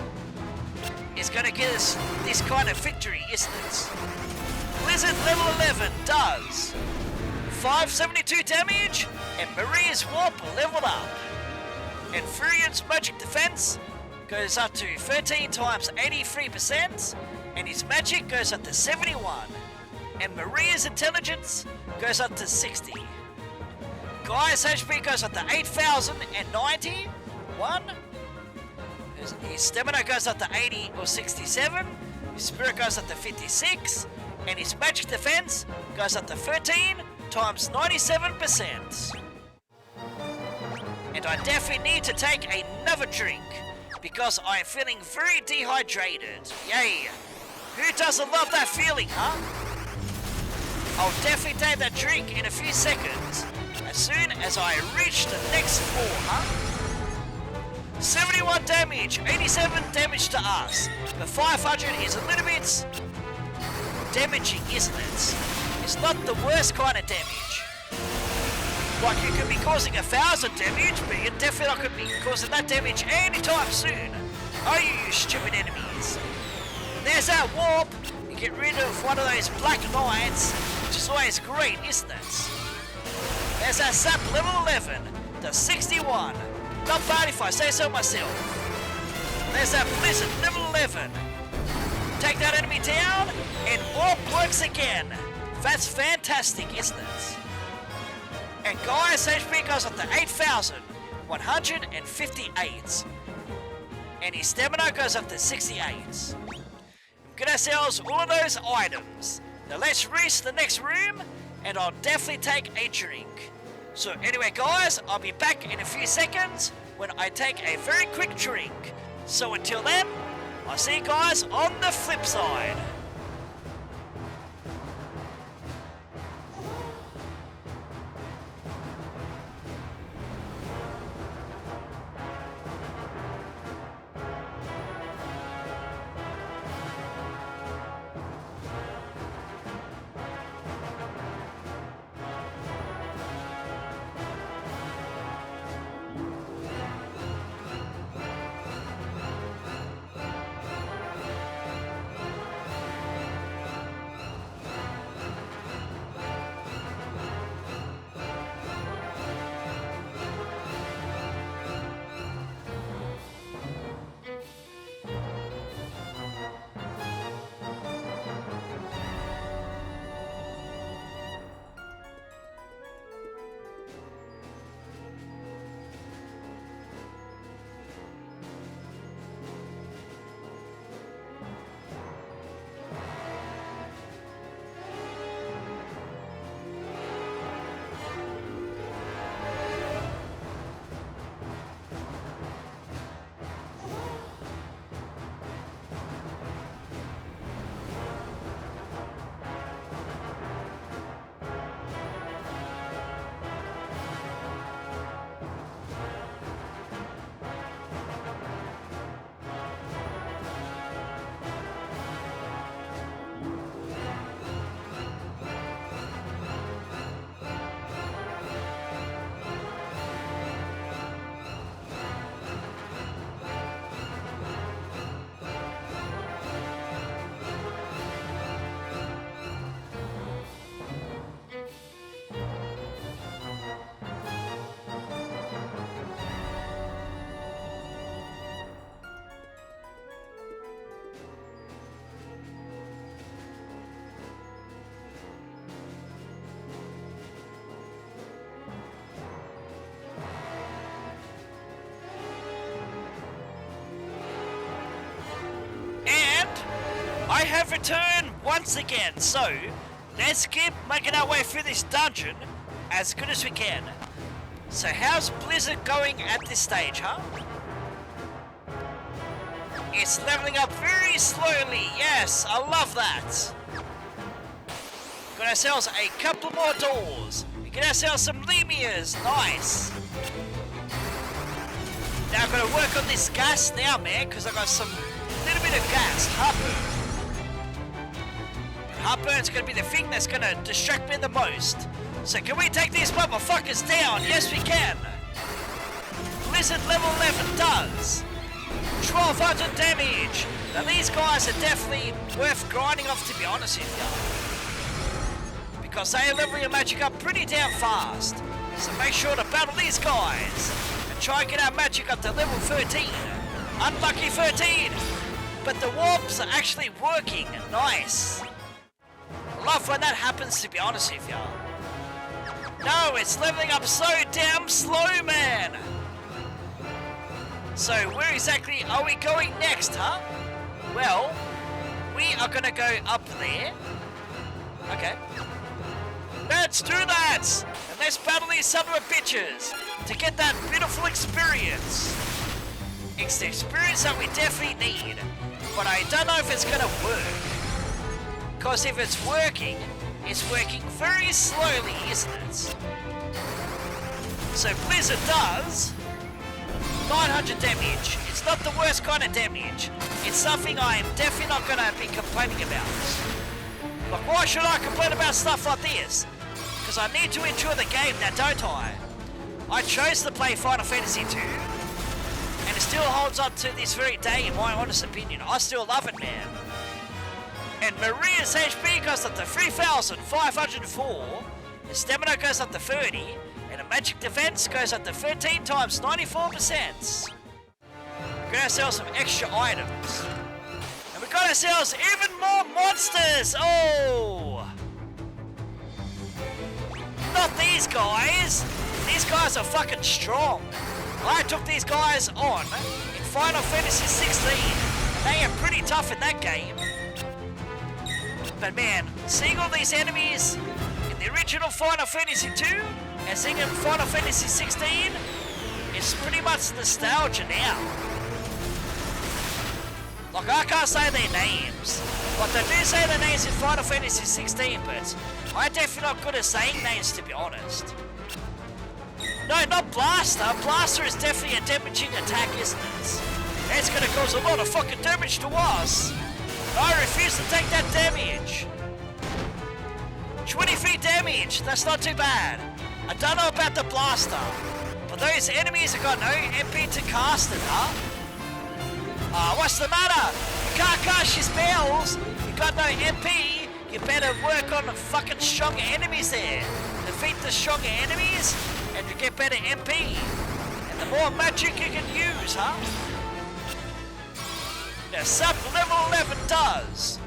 A: is gonna get us this kind of victory, isn't it? Blizzard level 11 does 572 damage, and Maria's Warp leveled up. And Furion's magic defense goes up to 13 times 83%, and his magic goes up to 71. And Maria's intelligence goes up to 60. Guy's HP goes up to 8,091. His stamina goes up to 80 or 67. His spirit goes up to 56. And his magic defense goes up to 13 times 97%. And I definitely need to take another drink because I am feeling very dehydrated. Yay! Who doesn't love that feeling, huh? I'll definitely take that drink in a few seconds as soon as I reach the next floor, huh? 71 damage, 87 damage to us, but 500 is a little bit damaging, isn't it? It's not the worst kind of damage. Like you could be causing 1,000 damage, but you're definitely not going to be causing that damage anytime soon. Are you, you stupid enemies? And there's that warp. You get rid of one of those black knights, which is always great, isn't it? There's that Sap level 11, does 61. Not bad if I say so myself. There's that Blizzard level 11. Take that enemy down, and warp works again. That's fantastic, isn't it? And Guy's HP goes up to 8,158. And his stamina goes up to 68. Get ourselves all of those items. Now let's race to the next room, and I'll definitely take a drink. So anyway guys, I'll be back in a few seconds when I take a very quick drink. So until then, I'll see you guys on the flip side. I have returned once again, so let's keep making our way through this dungeon as good as we can. So how's Blizzard going at this stage, huh? It's leveling up very slowly, yes, I love that. Got ourselves a couple more doors. We get ourselves some lemias, nice. Now I've got to work on this gas now, man, because I've got some little bit of gas, heartburn. Heartburn's going to be the thing that's going to distract me the most. So can we take these motherfuckers down? Yes, we can. Blizzard level 11 does 1200 damage. Now these guys are definitely worth grinding off, to be honest with you, because they are leveling your magic up pretty damn fast. So make sure to battle these guys and try and get our magic up to level 13. Unlucky 13, but the warps are actually working. Nice. I love when that happens, to be honest with you. No, it's leveling up so damn slow, man. So where exactly are we going next, huh? Well, we are gonna go up there. Okay. Let's do that! And let's battle these son of a bitches to get that beautiful experience. It's the experience that we definitely need, but I don't know if it's gonna work. Because if it's working very slowly, isn't it? So Blizzard does 900 damage. It's not the worst kind of damage. It's something I am definitely not going to be complaining about. Like, why should I complain about stuff like this? Because I need to enjoy the game now, don't I? I chose to play Final Fantasy 2, and it still holds up to this very day, in my honest opinion. I still love it, man. And Maria's HP goes up to 3,504, the stamina goes up to 30, and the magic defense goes up to 13 times 94%. We got ourselves some extra items. And we got ourselves even more monsters! Oh! Not these guys! These guys are fucking strong. I took these guys on in Final Fantasy 16. They are pretty tough in that game. But man, seeing all these enemies in the original Final Fantasy 2 and seeing them in Final Fantasy 16 is pretty much nostalgia now. Like, I can't say their names. Like, they do say their names in Final Fantasy 16, but I'm definitely not good at saying names, to be honest. No, not Blaster. Blaster is definitely a damaging attack, isn't it? That's gonna cause a lot of fucking damage to us. I refuse to take that damage. 23 damage, that's not too bad. I don't know about the Blaster, but those enemies have got no MP to cast it, huh? What's the matter? You can't cast your spells, you got no MP, you better work on the fucking stronger enemies there. Defeat the stronger enemies, and you get better MP. And the more magic you can use, huh? Now, sub level 11 does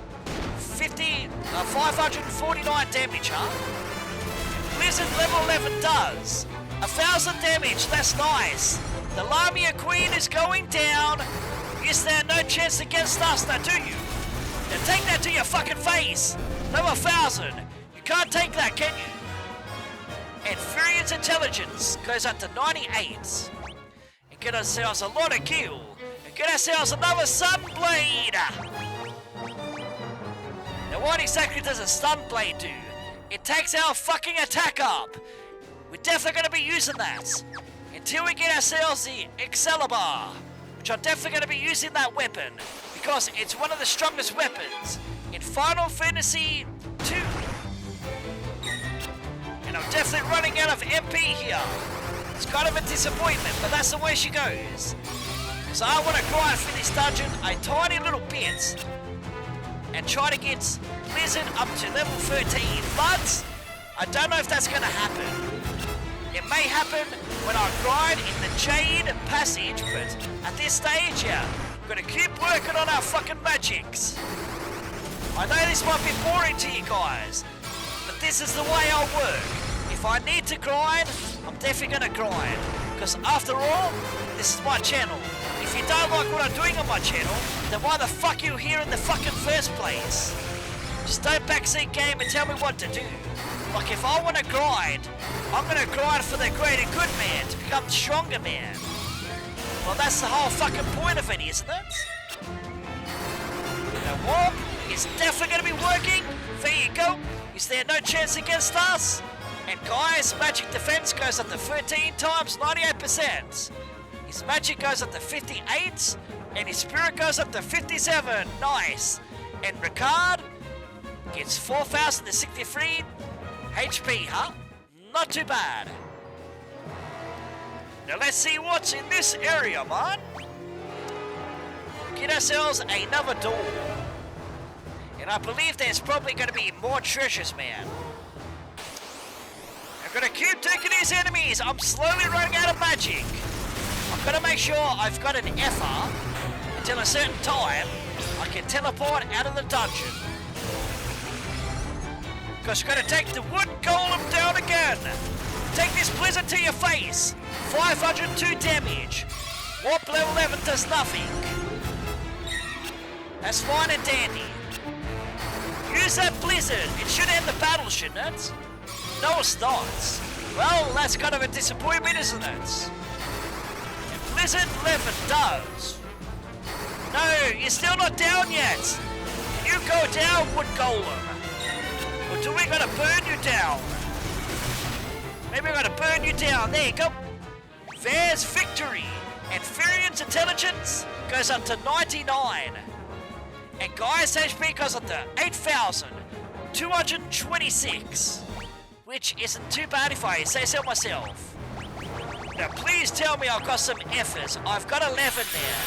A: 549 damage, huh? Blizzard level 11 does 1,000 damage, that's nice. The Lamia Queen is going down. You stand no chance against us now, do you? Now take that to your fucking face. Level 1,000. You can't take that, can you? And Furion's intelligence goes up to 98. And get ourselves a lot of kill. Get ourselves another Sunblade! Now what exactly does a Sunblade do? It takes our fucking attack up! We're definitely going to be using that! Until we get ourselves the Excalibur! Which I'm definitely going to be using that weapon, because it's one of the strongest weapons in Final Fantasy 2. And I'm definitely running out of MP here. It's kind of a disappointment, but that's the way she goes. So I want to grind for this dungeon a tiny little bit and try to get Blizzard up to level 13, but I don't know if that's going to happen. It may happen when I grind in the Jade Passage, but at this stage, yeah, we're going to keep working on our fucking magics. I know this might be boring to you guys, but this is the way I work. If I need to grind, I'm definitely going to grind, because after all, this is my channel. If you don't like what I'm doing on my channel, then why the fuck are you here in the fucking first place? Just don't backseat game and tell me what to do. Like, if I want to grind, I'm going to grind for the greater good, man, to become stronger, man. Well, that's the whole fucking point of it, isn't it? Now, Warp is definitely going to be working. There you go. Is there no chance against us? And guys, magic defense goes up to 13 times 98%. His magic goes up to 58, and his spirit goes up to 57. Nice. And Ricard gets 4,063 HP, huh? Not too bad. Now let's see what's in this area, man. Get ourselves another door. And I believe there's probably going to be more treasures, man. I'm going to keep taking these enemies. I'm slowly running out of magic. I've got to make sure I've got an FR until a certain time I can teleport out of the dungeon. Because you've got to take the wood golem down again. Take this blizzard to your face. 502 damage. Warp level 11 does nothing. That's fine and dandy. Use that blizzard. It should end the battle, shouldn't it? No, it's not. Well, that's kind of a disappointment, isn't it? Blizzard 11 does. No, you're still not down yet. You go down, Wood Golem. Or do we gotta burn you down? Maybe we're gonna burn you down. There you go. There's victory. And Furion's intelligence goes up to 99. And Gaia's HP goes up to 8,226. Which isn't too bad if I say so myself. Now please tell me I've got some F's. I've got 11 there.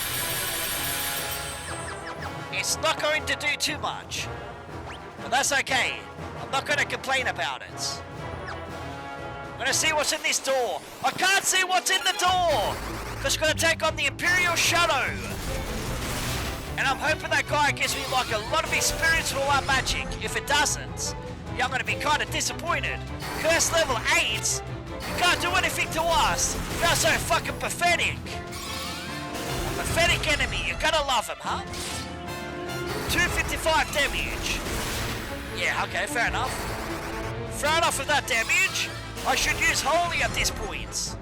A: It's not going to do too much. But that's okay. I'm not going to complain about it. I'm going to see what's in this door. I can't see what's in the door! Because it's going to take on the Imperial Shadow. And I'm hoping that guy gives me like a lot of experience for our magic. If it doesn't, yeah, I'm going to be kind of disappointed. Curse level 8? You can't do anything to us. You're so fucking pathetic. A pathetic enemy. You gotta love him, huh? 255 damage. Yeah, okay, fair enough. Fair enough with that damage. I should use Holy at this point.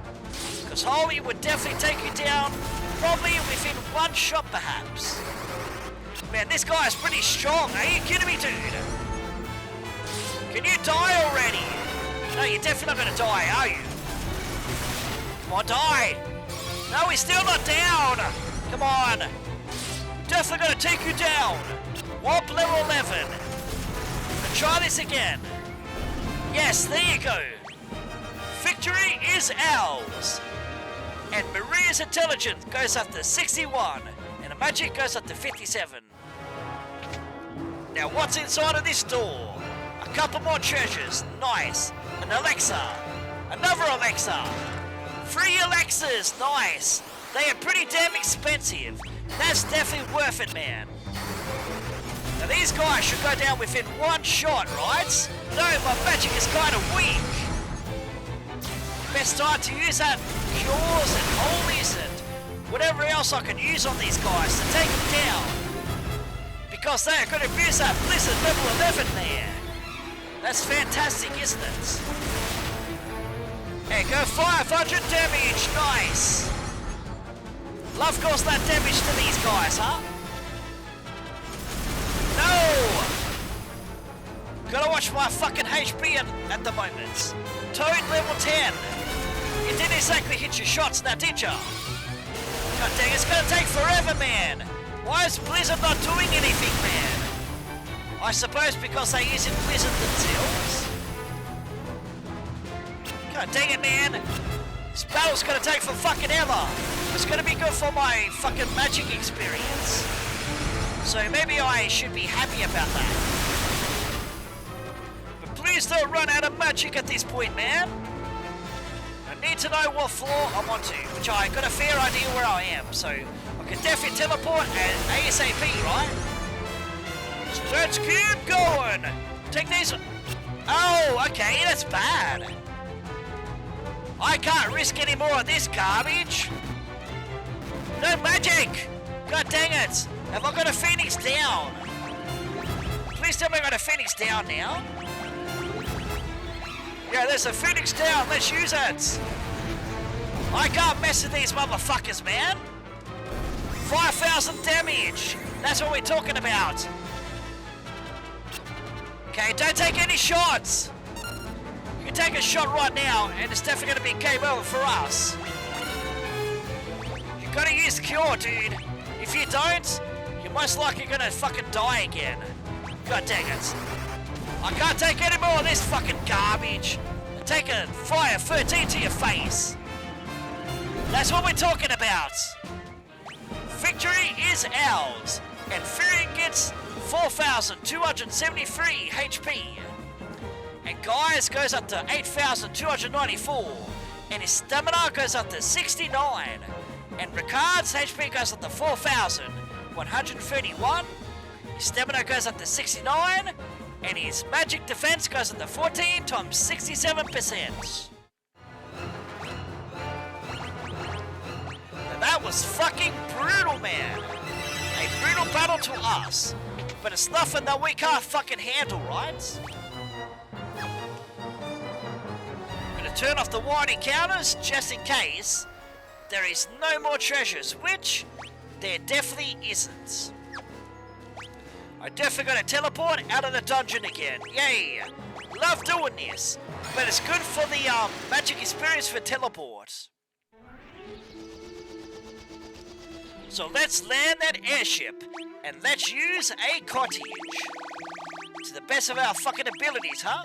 A: Because Holy would definitely take you down, probably within one shot perhaps. Man, this guy is pretty strong. Are you kidding me, dude? Can you die already? No, you're definitely not going to die, are you? Come on, die. No, he's still not down. Come on. Definitely going to take you down. Warp level 11. And try this again. Yes, there you go. Victory is ours. And Maria's intelligence goes up to 61. And the magic goes up to 57. Now what's inside of this door? A couple more treasures. Nice. An Alexa. Another Alexa. 3 Alexas. Nice. They are pretty damn expensive. That's definitely worth it, man. Now these guys should go down within one shot, right? No, my magic is kind of weak. Best time to use that cures and holies and whatever else I can use on these guys to take them down. Because they are going to use that Blizzard level 11 there. That's fantastic, isn't it? Hey, go 500 damage, nice. Love caused that damage to these guys, huh? No! Gotta watch my fucking HP at the moment. Toad level 10. You didn't exactly hit your shots now, did ya? God dang, it's gonna take forever, man. Why is Blizzard not doing anything, man? I suppose because they're using Blizzard themselves? God dang it, man. This battle's gonna take for fucking ever. It's gonna be good for my fucking magic experience. So maybe I should be happy about that. But please don't run out of magic at this point, man. I need to know what floor I'm onto, which I got a fair idea where I am, so I can definitely teleport ASAP, right? So let's keep going. Take these. Oh, okay, that's bad. I can't risk any more of this garbage. No magic! God dang it! Have I got a Phoenix down? Please tell me I got a Phoenix down now. Yeah, there's a Phoenix down. Let's use it. I can't mess with these motherfuckers, man. 5,000 damage. That's what we're talking about. Okay, don't take any shots. You can take a shot right now, and it's definitely going to be game over for us. You gotta use the cure, dude. If you don't, you're most likely gonna fucking die again. God dang it. I can't take any more of this fucking garbage. Take a fire 13 to your face. That's what we're talking about. Victory is ours, and Furion gets 4,273 HP. And Gaius goes up to 8,294, and his stamina goes up to 69, and Ricard's HP goes up to 4,131, his stamina goes up to 69, and his magic defense goes up to 14 times 67%. Now that was fucking brutal, man. A brutal battle to us, but it's nothing that we can't fucking handle, right? Turn off the wide encounters just in case there is no more treasures, which there definitely isn't. I definitely got to teleport out of the dungeon again. Yay! Love doing this, but it's good for the magic experience for teleport. So let's land that airship and let's use a cottage to the best of our fucking abilities, huh?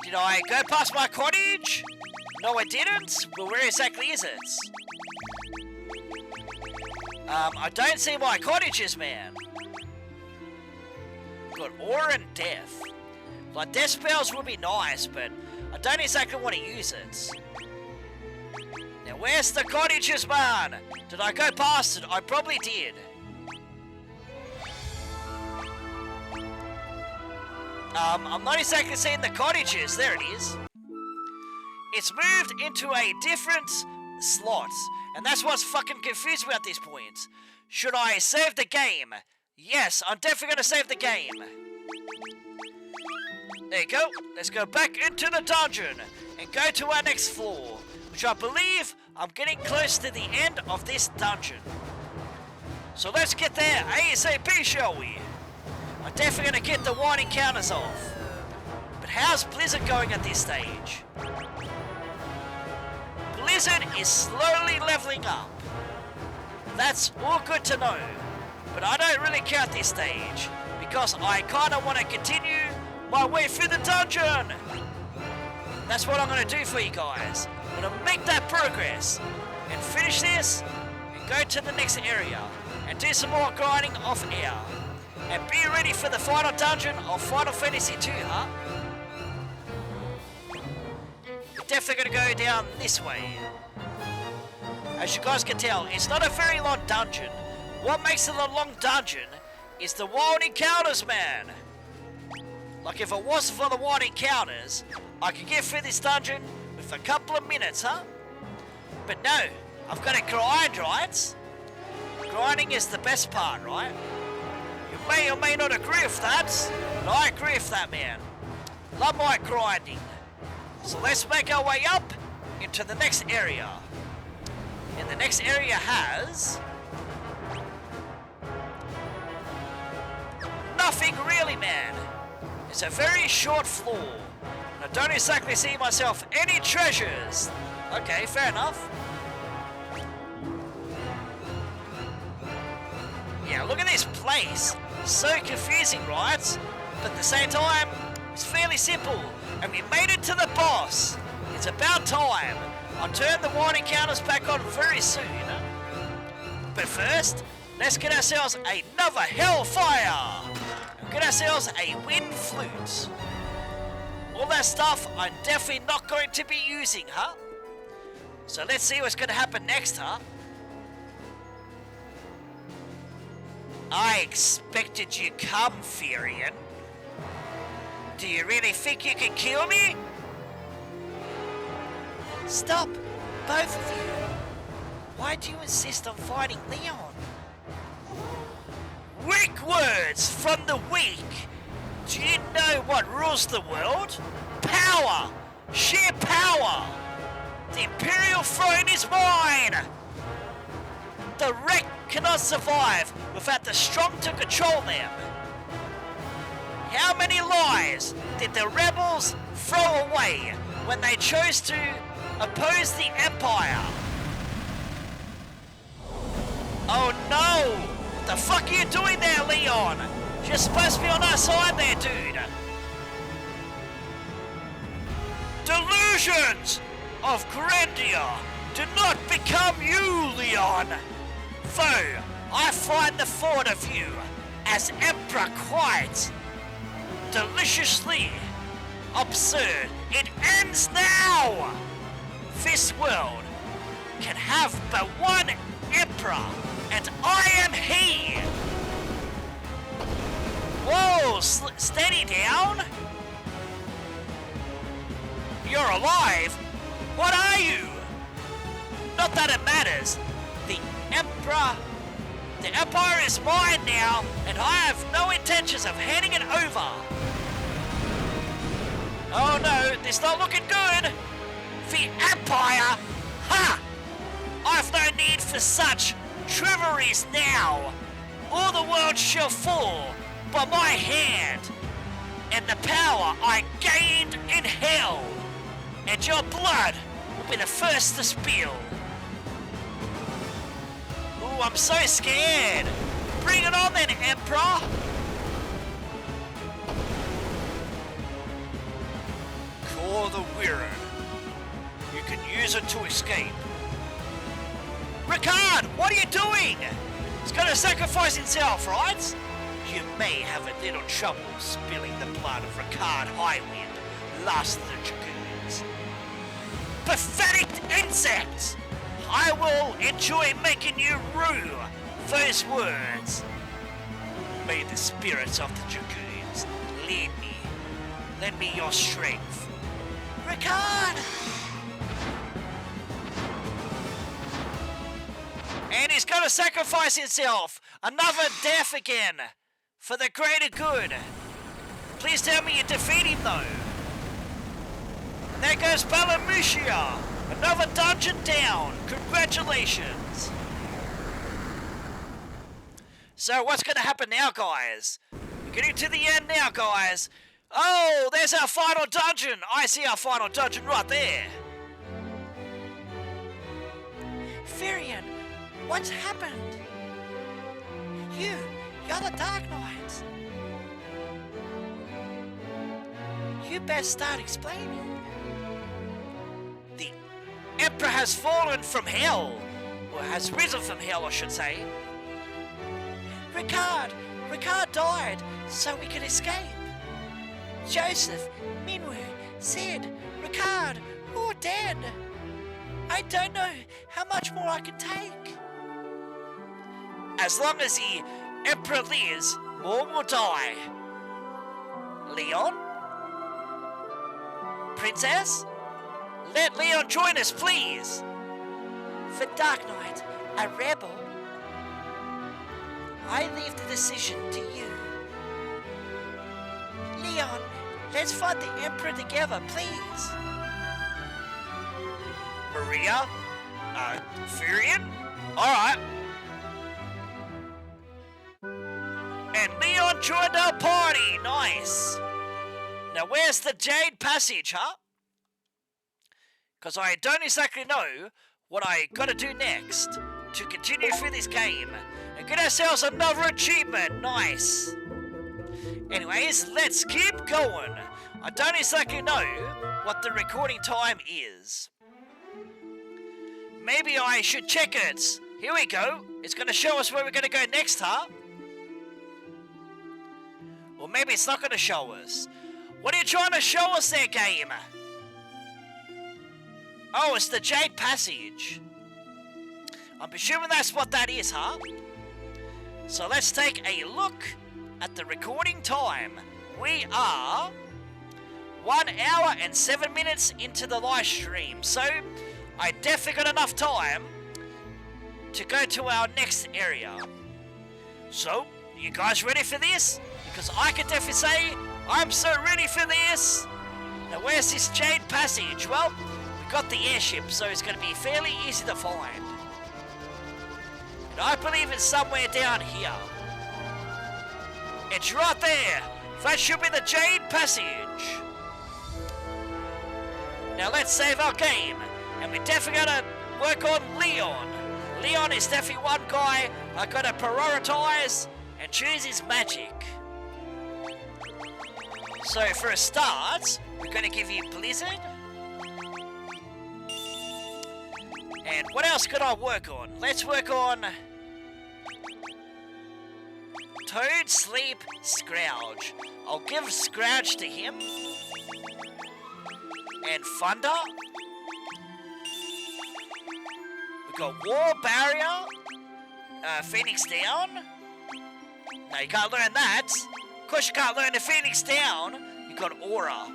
A: Did I go past my cottage? No, I didn't. Well, where exactly is it? I don't see my cottages, man. Got aura and death. Like, death spells would be nice, but I don't exactly want to use it. Now, where's the cottages, man? Did I go past it? I probably did. I'm not exactly seeing the cottages. There it is. It's moved into a different slot, and that's what's fucking confusing me at this point. Should I save the game? Yes, I'm definitely going to save the game. There you go. Let's go back into the dungeon and go to our next floor, which I believe I'm getting close to the end of this dungeon. So let's get there ASAP, shall we? I'm definitely going to get the wine encounters off. But how's Blizzard going at this stage? Blizzard is slowly leveling up. That's all good to know. But I don't really care at this stage, because I kind of want to continue my way through the dungeon. That's what I'm going to do for you guys. I'm going to make that progress and finish this and go to the next area and do some more grinding off air. And be ready for the final dungeon of Final Fantasy 2, huh? We're definitely going to go down this way. As you guys can tell, it's not a very long dungeon. What makes it a long dungeon is the wild encounters, man. Like if it wasn't for the wild encounters, I could get through this dungeon with a couple of minutes, huh? But no, I've got to grind, right? Grinding is the best part, right? You may or may not agree with that, but I agree with that, man. Love my grinding. So let's make our way up into the next area. And the next area has nothing really, man. It's a very short floor. And I don't exactly see myself any treasures. Okay, fair enough. Yeah, look at this place. So confusing, right? But at the same time, it's fairly simple. And we made it to the boss. It's about time. I'll turn the wine encounters back on very soon. But first, let's get ourselves another Hellfire. And get ourselves a wind flute. All that stuff I'm definitely not going to be using, huh? So let's see what's going to happen next, huh? I expected you come, Furion. Do you really think you can kill me? Stop, both of you. Why do you insist on fighting Leon? Weak words from the weak. Do you know what rules the world? Power! Sheer power! The Imperial throne is mine! The wreck cannot survive without the strong to control them. How many lies did the rebels throw away when they chose to oppose the Empire? Oh no! What the fuck are you doing there, Leon? You're supposed to be on our side there, dude. Delusions of grandeur do not become you, Leon. Though I find the thought of you as Emperor quite deliciously absurd. It ends now! This world can have but one Emperor, and I am he! Whoa, steady down! You're alive? What are you? Not that it matters. The Empire is mine now, and I have no intentions of handing it over. Oh no, this not looking good. The Empire? Ha! I've no need for such trickeries now. All the world shall fall by my hand, and the power I gained in hell, and your blood will be the first to spill. Ooh, I'm so scared. Bring it on then, Emperor. Core the Wirral. You can use it to escape. Ricard, what are you doing? He's gonna sacrifice himself, right? You may have a little trouble spilling the blood of Ricard Highwind, last of the Dragoons. Pathetic insect! I will enjoy making you rue those words. May the spirits of the Dragoons lead me. Lend me your strength. Ricard! And he's gonna sacrifice himself. Another death again! For the greater good! Please tell me you defeat him though! There goes Balamushia! Another dungeon down! Congratulations! So what's gonna happen now, guys? We're getting to the end now, guys! Oh, there's our final dungeon! I see our final dungeon right there! Firion, what's happened? You're the Dark Knight. You best start explaining. The Emperor has fallen from hell. Or has risen from hell, I should say. Ricard died so we could escape. Joseph, Minwu, Sid, Ricard, all dead. I don't know how much more I can take. As long as the Emperor lives, more will die. Leon? Princess? Let Leon join us, please. For Dark Knight, a rebel, I leave the decision to you. Leon, let's fight the Emperor together, please. Maria? Firion? Alright. And Leon joined our party, nice. Now where's the Jade Passage, huh? Because I don't exactly know what I gotta do next to continue through this game and get ourselves another achievement, nice. Anyways, let's keep going. I don't exactly know what the recording time is. Maybe I should check it. Here we go. It's gonna show us where we're gonna go next, huh? Or maybe it's not gonna show us. What are you trying to show us there, game? Oh, it's the Jade Passage. I'm presuming that's what that is, huh? So let's take a look at the recording time. We are 1 hour and 7 minutes into the live stream. So I definitely got enough time to go to our next area. So, you guys ready for this? Because I can definitely say I'm so ready for this. Now where's this Jade Passage? Well, we got the airship, so it's going to be fairly easy to find. And I believe it's somewhere down here. It's right there. That should be the Jade Passage. Now let's save our game. And we're definitely going to work on Leon. Leon is definitely one guy I got to prioritize and choose his magic. So for a start, we're going to give you Blizzard. And what else could I work on? Let's work on Toad, Sleep, Scrouge. I'll give Scrouge to him. And Thunder. We've got War Barrier. Phoenix Down. No, you can't learn that. Of course you can't learn the Phoenix Down. You got Aura.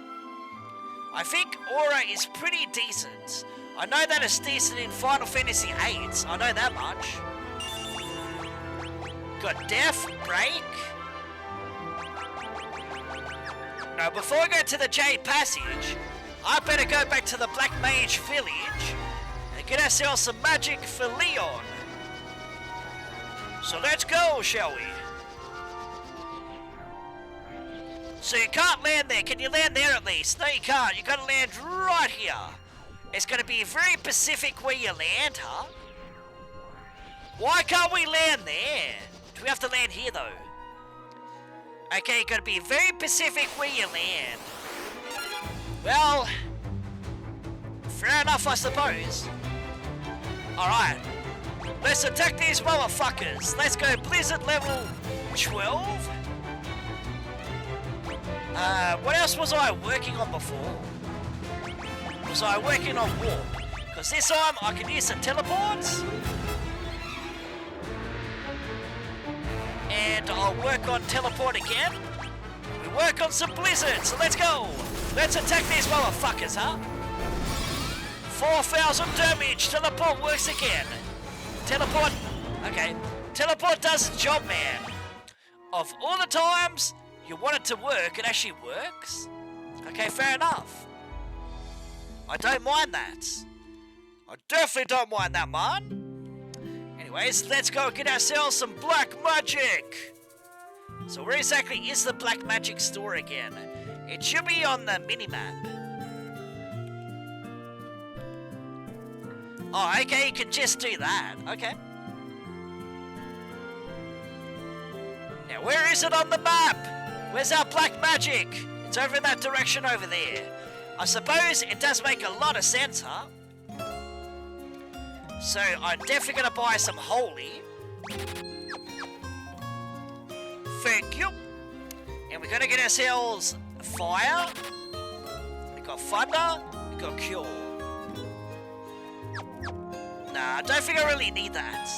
A: I think Aura is pretty decent. I know that it's decent in Final Fantasy VIII. I know that much. Got Death, Break. Now before I go to the Jade Passage, I better go back to the Black Mage Village and get ourselves some magic for Leon. So let's go, shall we? So you can't land there. Can you land there at least? No, you can't. You gotta land right here. It's gonna be very specific where you land, huh? Why can't we land there? Do we have to land here, though? Okay, you gotta be very specific where you land. Well, fair enough, I suppose. Alright. Let's attack these motherfuckers. Let's go Blizzard level 12. What else was I working on before? Was I working on Warp? Because this time I can use some teleports. And I'll work on teleport again. We work on some Blizzard, so let's go. Let's attack these motherfuckers, huh? 4,000 damage. Teleport works again. Teleport. Okay. Teleport does its job, man. Of all the times you want it to work, it actually works. Okay, fair enough. I don't mind that. I definitely don't mind that, man. Anyways, let's go get ourselves some black magic. So where exactly is the black magic store again? It should be on the mini-map. Oh, okay, you can just do that. Okay. Now, where is it on the map? Where's our black magic? It's over in that direction over there. I suppose it does make a lot of sense, huh? So, I'm definitely going to buy some holy. Thank you. And we're going to get ourselves fire. We got thunder. We got cure. Nah, I don't think I really need that.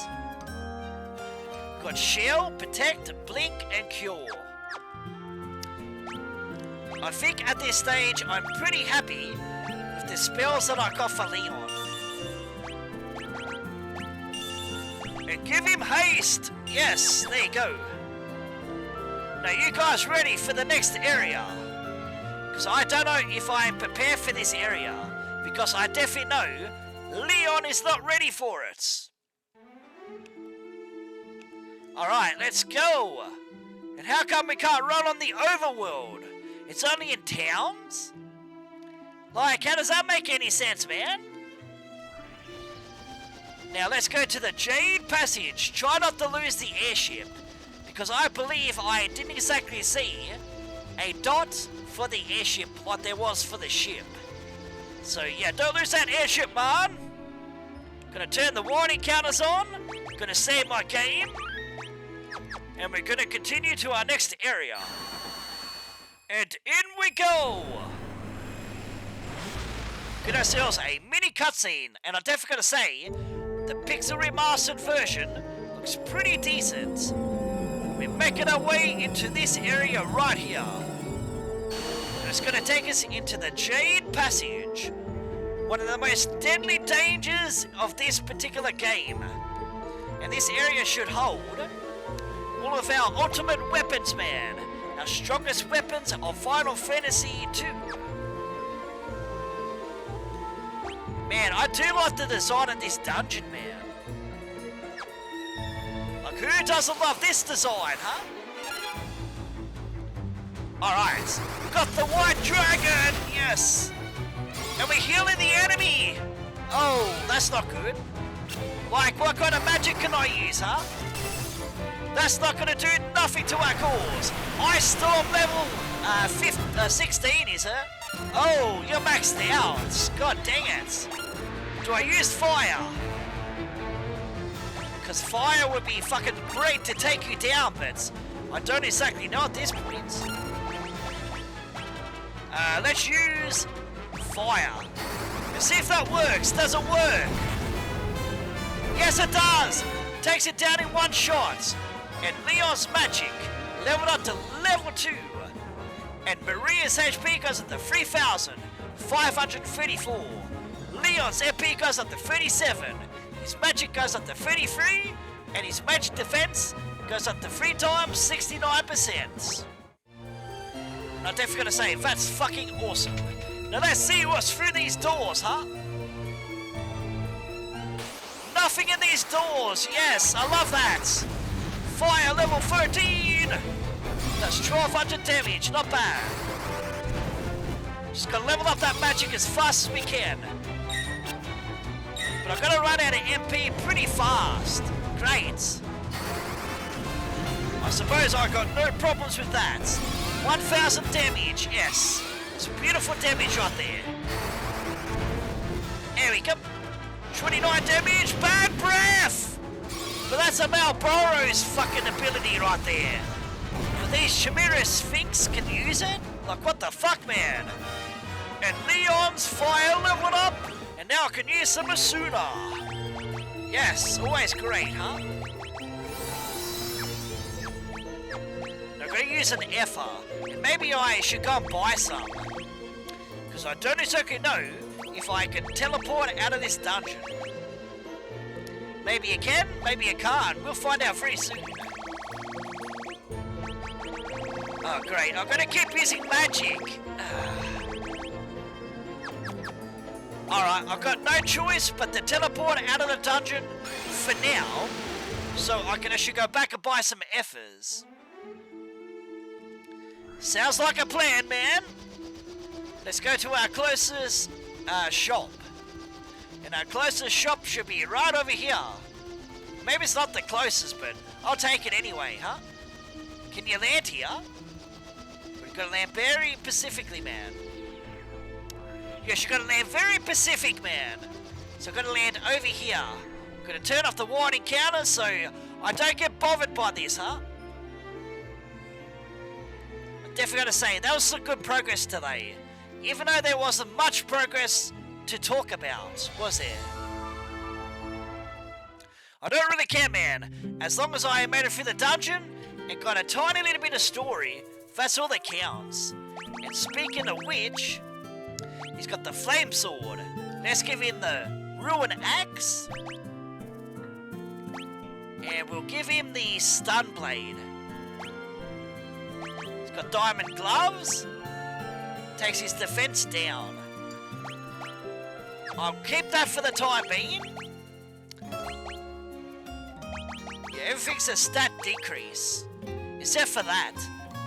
A: We got shield, protect, blink, and cure. I think at this stage I'm pretty happy with the spells that I got for Leon. And give him haste! Yes, there you go. Now you guys ready for the next area? Because I don't know if I'm prepared for this area. Because I definitely know Leon is not ready for it. Alright, let's go. And how come we can't run on the overworld? It's only in towns? Like, how does that make any sense, man? Now let's go to the Jade Passage. Try not to lose the airship. Because I believe I didn't exactly see a dot for the airship like there was for the ship. So yeah, don't lose that airship, man. Gonna turn the warning counters on. Gonna save my game. And we're gonna continue to our next area. And in we go! Get ourselves a mini cutscene, and I'm definitely gonna say, the Pixel Remastered version looks pretty decent. We're making our way into this area right here. And it's gonna take us into the Jade Passage, one of the most deadly dangers of this particular game. And this area should hold all of our ultimate weapons, man. Our strongest weapons of Final Fantasy II. Man, I do like the design of this dungeon, man. Like, who doesn't love this design, huh? Alright, we got the White Dragon, yes! And we're healing the enemy! Oh, that's not good. Like, what kind of magic can I use, huh? That's not gonna do nothing to our cause. Ice Storm level 16, is it? Oh, you're maxed out. God dang it. Do I use fire? Because fire would be fucking great to take you down, but I don't exactly know at this point. Let's use fire. Let's see if that works. Does it work? Yes, it does. Takes it down in one shot. And Leon's magic leveled up to level 2. And Maria's HP goes up to 3,534. Leon's MP goes up to 37. His magic goes up to 33. And his magic defense goes up to 3 times 69%. And I'm definitely gonna say, that's fucking awesome. Now let's see what's through these doors, huh? Nothing in these doors. Yes, I love that. Fire level 13! That's 1200 damage, not bad. Just gotta level up that magic as fast as we can. But I'm gonna run out of MP pretty fast. Great. I suppose I got no problems with that. 1000 damage, yes. It's beautiful damage right there. There we go. 29 damage, bad breath! But that's a Malboro's fucking ability right there. But these Chimera Sphinx can use it? Like, what the fuck, man? And Leon's fire leveled up, and now I can use some Asuna. Yes, always great, huh? I'm gonna use an Effa, and maybe I should go and buy some. Because I don't exactly know if I can teleport out of this dungeon. Maybe you can, maybe you can't. We'll find out very soon. Oh, great. I'm gonna keep using magic. Alright, I've got no choice but to teleport out of the dungeon for now, so I can actually go back and buy some effers. Sounds like a plan, man. Let's go to our closest shop. And our closest shop should be right over here. Maybe it's not the closest, but I'll take it anyway, huh? Can you land here? We've got to land very pacifically, man. Yes, you've got to land very Pacific, man. So I've got to land over here. I've got to turn off the warning counter so I don't get bothered by this, huh? I'm definitely going to say, that was some good progress today. Even though there wasn't much progress to talk about, was there? I don't really care, man. As long as I made it through the dungeon and got a tiny little bit of story, that's all that counts. And speaking of which, he's got the flame sword. Let's give him the ruin axe. And we'll give him the stun blade. He's got diamond gloves. Takes his defense down. I'll keep that for the time being. Yeah, everything's a stat decrease. Except for that.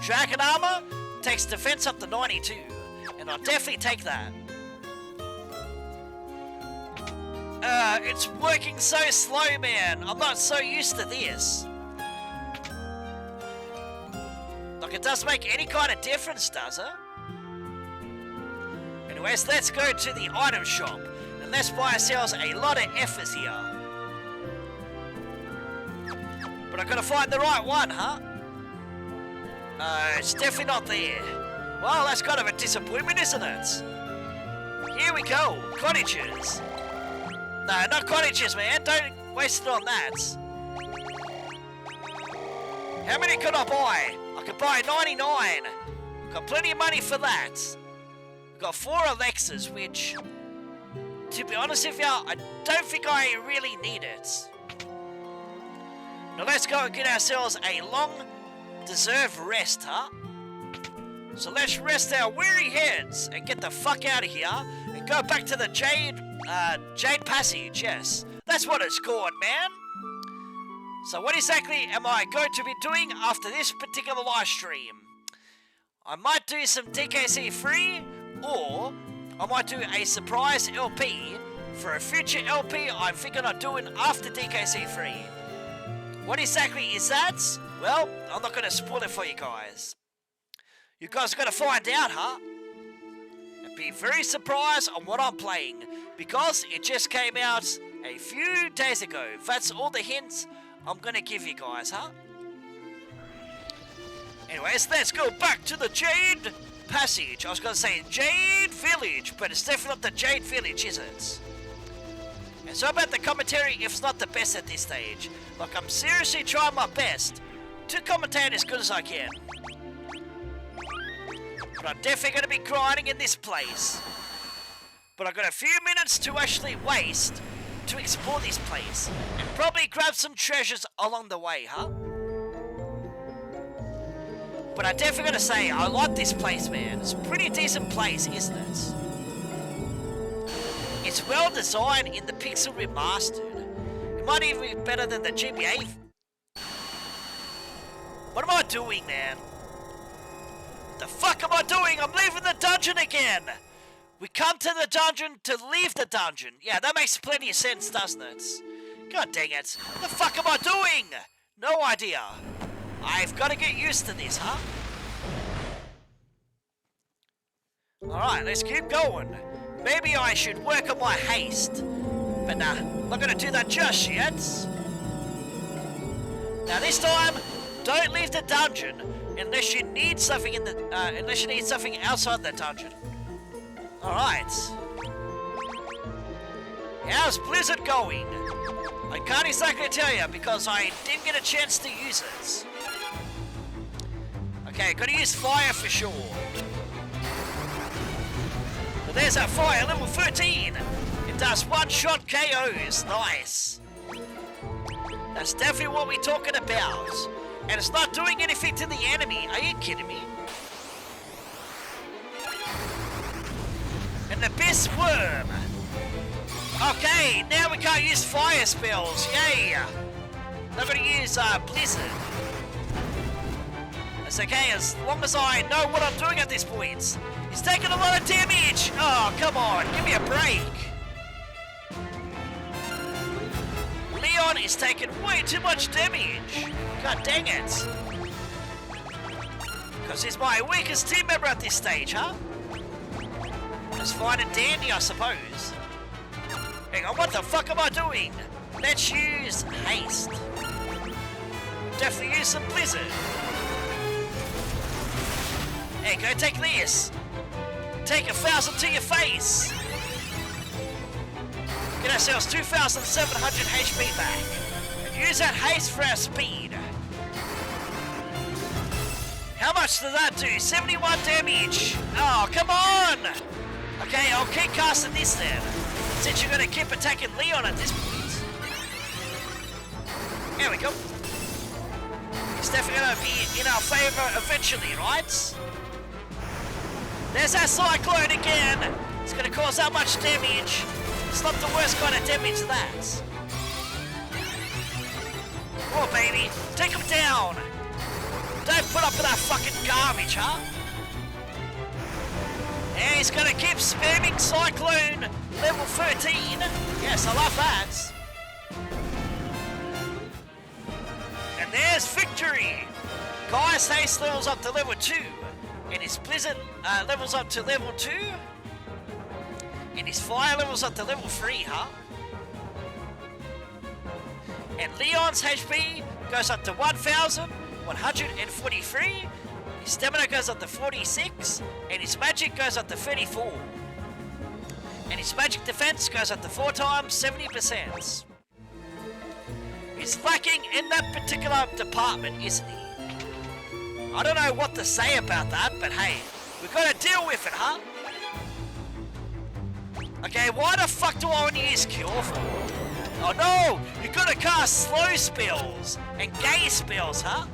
A: Dragon armor takes defense up to 92. And I'll definitely take that. It's working so slow, man. I'm not so used to this. Like, it doesn't make any kind of difference, does it? Anyways, let's go to the item shop. And let's buy ourselves a lot of effers here. But I've got to find the right one, huh? It's definitely not there. Well, that's kind of a disappointment, isn't it? Here we go. Cottages. No, not cottages, man. Don't waste it on that. How many could I buy? I could buy 99. Got plenty of money for that. Got 4 Alexas, which, to be honest with you, I don't think I really need it. Now let's go and get ourselves a long-deserved rest, huh? So let's rest our weary heads and get the fuck out of here and go back to the Jade Passage, yes. That's what it's called, man. So what exactly am I going to be doing after this particular live stream? I might do some DKC free, or I might do a surprise LP for a future LP I'm thinking of doing after DKC free. What exactly is that? Well, I'm not going to spoil it for you guys. You guys are going to find out, huh? And be very surprised on what I'm playing, because it just came out a few days ago. That's all the hints I'm going to give you guys, huh? Anyways, let's go back to the Jade Passage. I was going to say Jade Village, but it's definitely not the Jade Village, is it? And so about the commentary, if it's not the best at this stage. Like, I'm seriously trying my best to commentate as good as I can. But I'm definitely going to be grinding in this place. But I've got a few minutes to actually waste to explore this place. And probably grab some treasures along the way, huh? But I'm definitely going to say, I like this place, man. It's a pretty decent place, isn't it? It's well designed in the Pixel Remastered. It might even be better than the GBA. What am I doing, man? What the fuck am I doing? I'm leaving the dungeon again! We come to the dungeon to leave the dungeon. Yeah, that makes plenty of sense, doesn't it? God dang it. What the fuck am I doing? No idea. I've got to get used to this, huh? Alright, let's keep going. Maybe I should work on my haste. But nah, I'm not going to do that just yet. Now this time, don't leave the dungeon unless you need something in the unless you need something outside the dungeon. Alright. How's Blizzard going? I can't exactly tell you because I didn't get a chance to use it. Okay, gotta use fire for sure. But there's that fire, level 13. It does one-shot KOs. Nice. That's definitely what we're talking about. And it's not doing anything to the enemy. Are you kidding me? An Abyss Worm. Okay, now we can't use fire spells. Yay! I'm gonna use Blizzard. It's okay as long as I know what I'm doing at this point. He's taking a lot of damage. Oh, come on, give me a break. Leon is taking way too much damage. God dang it. Because he's my weakest team member at this stage, huh? Just fine and dandy, I suppose. Hang on, what the fuck am I doing? Let's use haste. Definitely use some Blizzard. Hey, go take this. Take 1,000 to your face. Get ourselves 2,700 HP back. And use that haste for our speed. How much does that do? 71 damage. Oh, come on. Okay, I'll keep casting this then. Since you're going to keep attacking Leon at this point. There we go. It's definitely going to be in our favor eventually, right? There's that cyclone again. It's going to cause that much damage. It's not the worst kind of damage, that. Oh, baby. Take him down. Don't put up with that fucking garbage, huh? And he's going to keep spamming Cyclone level 13. Yes, I love that. And there's victory. Gaia's haste levels up to level 2. And his Blizzard levels up to level 2. And his fire levels up to level 3, huh? And Leon's HP goes up to 1,143. His stamina goes up to 46. And his magic goes up to 34. And his magic defense goes up to 4 times 70%. He's lacking in that particular department, isn't he? I don't know what to say about that, but hey, we've got to deal with it, huh? Okay, why the fuck do I want to use Cure for? Oh no! You gotta cast slow spells and gay spells, huh?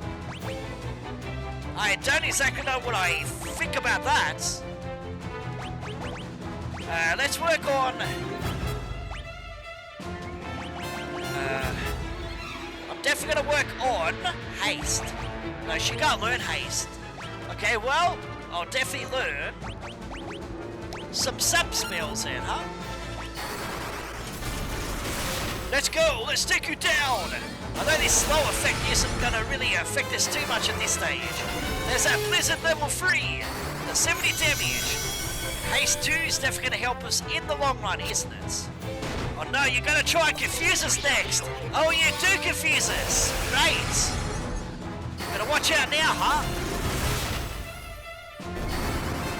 A: I don't exactly know what I think about that. Let's work on... I'm definitely gonna work on haste. No, she can't learn haste. Okay, well, I'll definitely learn some sub spells then, huh? Let's go, let's take you down! I know this slow effect isn't gonna really affect us too much at this stage. There's that Blizzard level 3, the 70 damage. Haste 2 is definitely gonna help us in the long run, isn't it? Oh no, you're gonna try and confuse us next! Oh, you do confuse us! Great! Gotta watch out now, huh?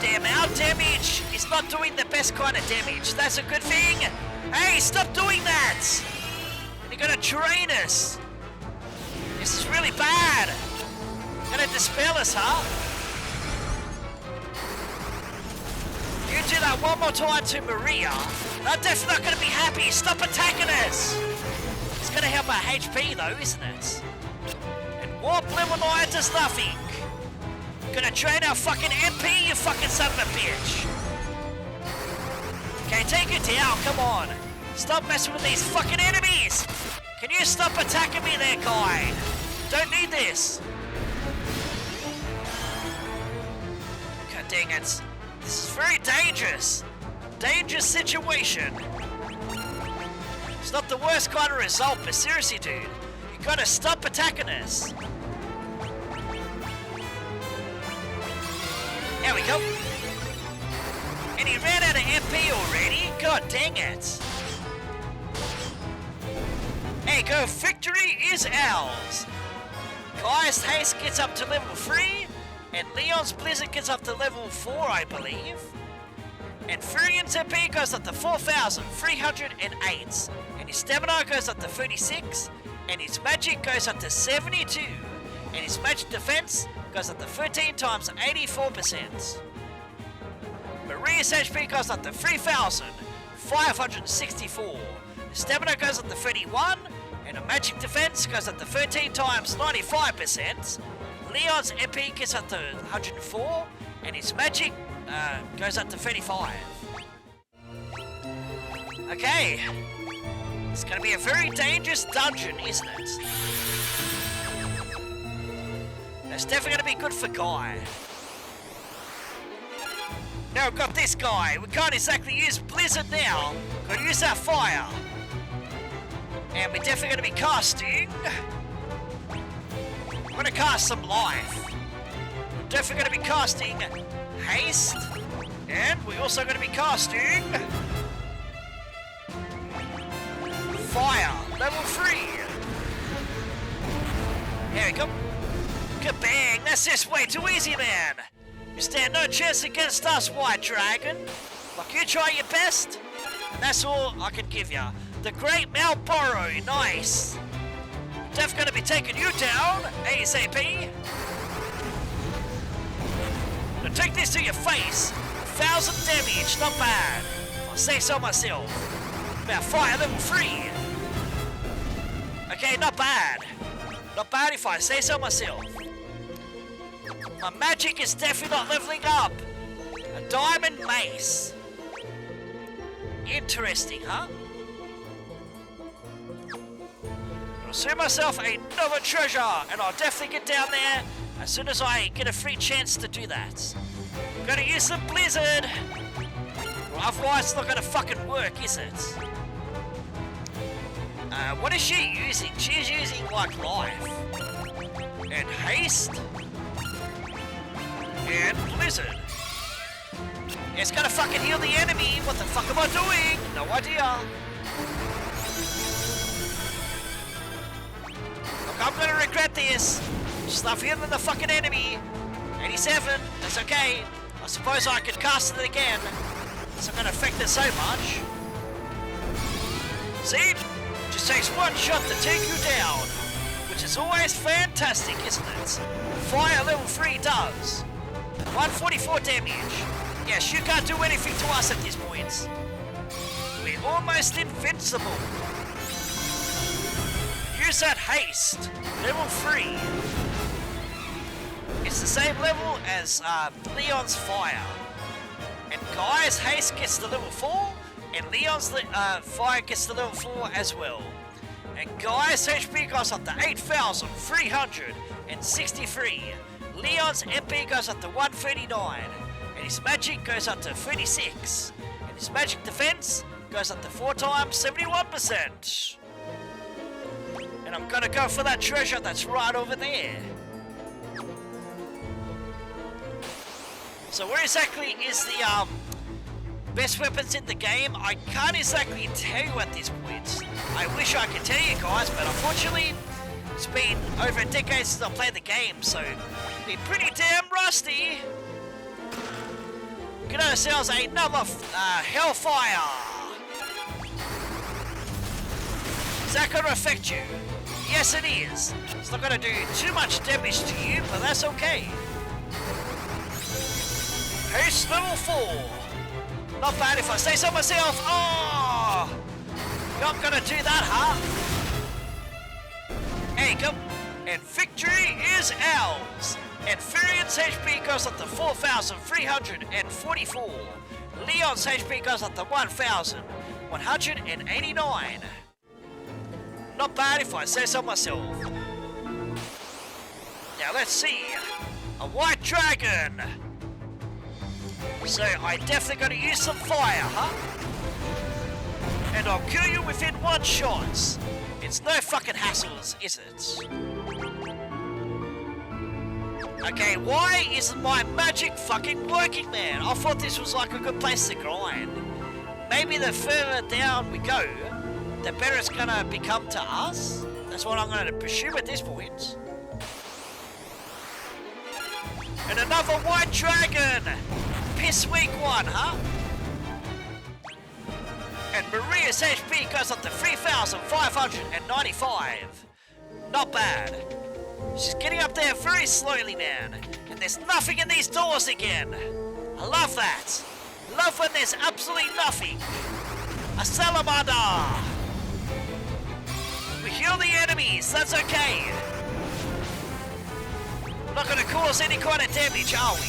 A: Damn, our damage is not doing the best kind of damage. That's a good thing. Hey, stop doing that! And you're gonna drain us. This is really bad. Gonna dispel us, huh? You do that one more time to Maria, they're definitely not gonna be happy. Stop attacking us. It's gonna help our HP though, isn't it? Warp level 9 does nothing. Gonna drain our fucking MP, you fucking son of a bitch. Okay, take it down, come on. Stop messing with these fucking enemies. Can you stop attacking me there, guy? Don't need this. God dang it. This is very dangerous. Dangerous situation. It's not the worst kind of result, but seriously, dude. You gotta stop attacking us. There we go. And he ran out of MP already? God dang it. There you go, victory is ours. Gaia's haste gets up to level 3, and Leon's Blizzard gets up to level 4, I believe. And Furion's MP goes up to 4,308, and his stamina goes up to 36, and his magic goes up to 72, and his magic defense goes up to 13 times 84%. Maria's HP goes up to 3,564. His stamina goes up to 31, And a magic defense goes up to 13 times 95%. Leon's MP gets up to 104. And his magic goes up to 35. Okay. It's going to be a very dangerous dungeon, isn't it? It's definitely going to be good for Guy. Now we've got this guy. We can't exactly use Blizzard now. Got to use our fire. And we're definitely going to be casting. We're going to cast some life. We're definitely going to be casting haste. And we're also going to be casting fire, level 3. Here we go. Kabang! That's just way too easy, man. You stand no chance against us, White Dragon. Like, you try your best, and that's all I can give you. The Great Malboro, nice. Def gonna be taking you down, ASAP. Now take this to your face. 1,000 damage, not bad. If I say so myself. About fire level 3. Okay, not bad. Not bad if I say so myself. My magic is definitely not leveling up. A diamond mace. Interesting, huh? I'll save myself another treasure, and I'll definitely get down there as soon as I get a free chance to do that. I'm gonna use some Blizzard. Well, otherwise it's not gonna fucking work, is it? What is she using? She's using, like, life. And haste. And Blizzard. It's gonna fucking heal the enemy. What the fuck am I doing? No idea. Look, I'm gonna regret this. Stuff healing the fucking enemy. 87. That's okay. I suppose I could cast it again. It's not gonna affect it so much. See? Just takes one shot to take you down. Which is always fantastic, isn't it? Fire level 3 does. 144 damage. Yes, you can't do anything to us at this point. We're almost invincible. Use that haste. Level 3. It's the same level as Leon's fire. And Guy's haste gets to level 4. And Leon's fire gets to level 4 as well. And Guy's HP goes up to 8,363. Leon's MP goes up to 139. And his magic goes up to 36. And his magic defense goes up to 4 times 71%. And I'm gonna go for that treasure that's right over there. So where exactly is the best weapons in the game? I can't exactly tell you at this point. I wish I could tell you guys, but unfortunately it's been over a decade since I played the game, so been pretty damn rusty. Get ourselves another Hellfire. Is that going to affect you? Yes, it is. It's not going to do too much damage to you, but that's okay. Haste level 4. Not bad if I say so myself. Oh! Not going to do that, huh? There you go. And victory is ours. And Furion's HP goes up to 4,344. Leon's HP goes up to 1,189. Not bad if I say so myself. Now let's see. A white dragon. So I definitely got to use some fire, huh? And I'll kill you within 1 shot. It's no fucking hassles, is it? Okay, why isn't my magic fucking working, man? I thought this was like a good place to grind. Maybe the further down we go, the better it's gonna become to us. That's what I'm gonna presume at this point. And another white dragon! Piss weak one, huh? And Maria's HP goes up to 3,595. Not bad. She's getting up there very slowly, man. And there's nothing in these doors again. I love that. Love when there's absolutely nothing. A salamander. We heal kill the enemies. That's okay. We're not going to cause any kind of damage, are we?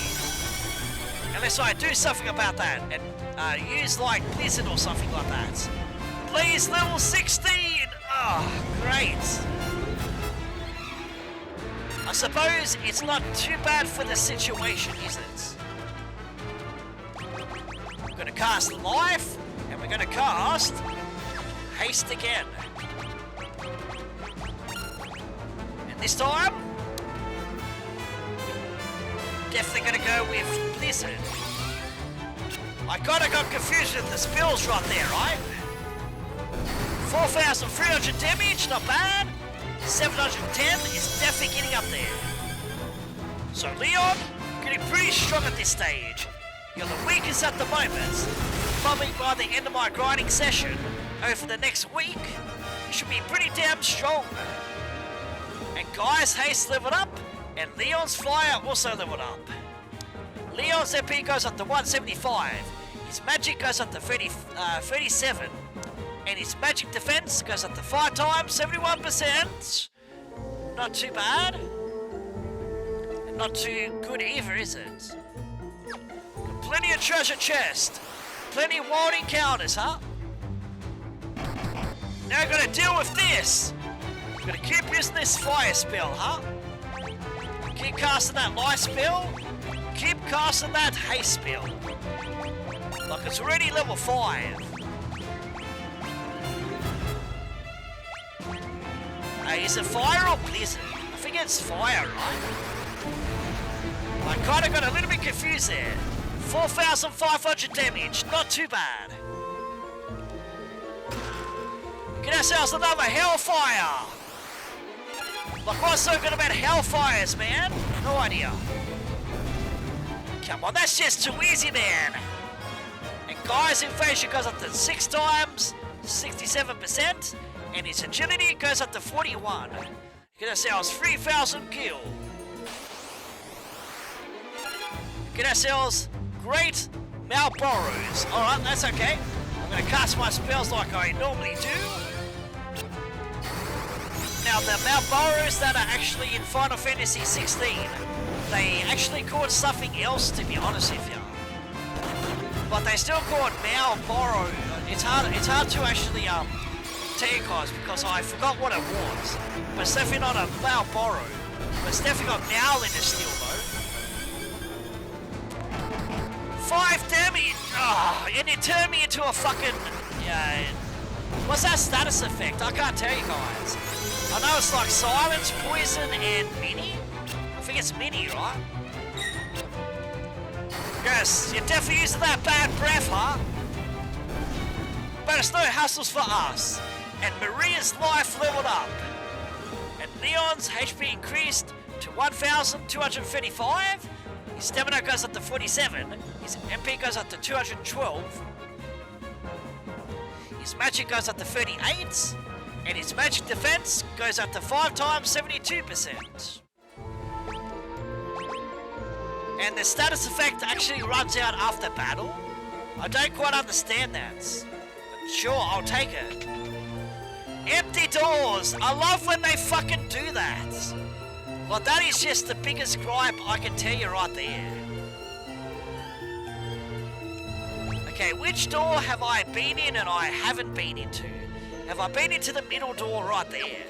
A: Unless I do something about that and use like Blizzard or something like that. Please, level 16! Oh, great. I suppose it's not too bad for the situation, is it? We're going to cast Life, and we're going to cast Haste again. And this time, definitely going to go with Blizzard. I kind of got confused with the spells right there, right? 4,300 damage, not bad. 710 is definitely getting up there. So Leon, getting pretty strong at this stage. You're the weakest at the moment. Probably by the end of my grinding session, over the next week, you should be pretty damn strong. And Guy's Haste leveled up, and Leon's Fire also leveled up. Leon's MP goes up to 175, his magic goes up to 37, and his magic defense goes up to 5 times, 71%. Not too bad. And not too good either, is it? Got plenty of treasure chest. Plenty of wild encounters, huh? Now gotta deal with this. Gotta keep using this fire spell, huh? Keep casting that light spell. Keep casting that haste spell. Like it's already level 5. Is it fire or blizzard? I think it's fire, right? I kinda got a little bit confused there. 4,500 damage, not too bad. Get ourselves another Hellfire! Like, what's so good about Hellfires, man? No idea. Come on, that's just too easy, man. And Guy's Invasion goes up to 6 times, 67%. And his agility goes up to 41. Get ourselves 3,000 gil. Get ourselves great Malboros. Alright, that's okay. I'm going to cast my spells like I normally do. Now, the Malboros that are actually in Final Fantasy 16, they actually called something else, to be honest with you. But they still called Malboro. It's hard to actually tell you guys because I forgot what it was. But it's definitely not a Malboro. But it's definitely got Mal in it still though. 5 damage! Oh, and it turned me into a fucking... Yeah. What's that status effect? I can't tell you guys. I know it's like Silence, Poison, and Mini. I think it's Mini, right? Yes, you're definitely using that bad breath, huh? But it's no hassles for us. And Maria's life leveled up. And Leon's HP increased to 1,235. His stamina goes up to 47. His MP goes up to 212. His magic goes up to 38. And his magic defense goes up to 5 times, 72%. And the status effect actually runs out after battle. I don't quite understand that. But sure, I'll take it. Empty doors! I love when they fucking do that. Well, that is just the biggest gripe I can tell you right there. Okay, which door have I been in and I haven't been into? Have I been into the middle door right there?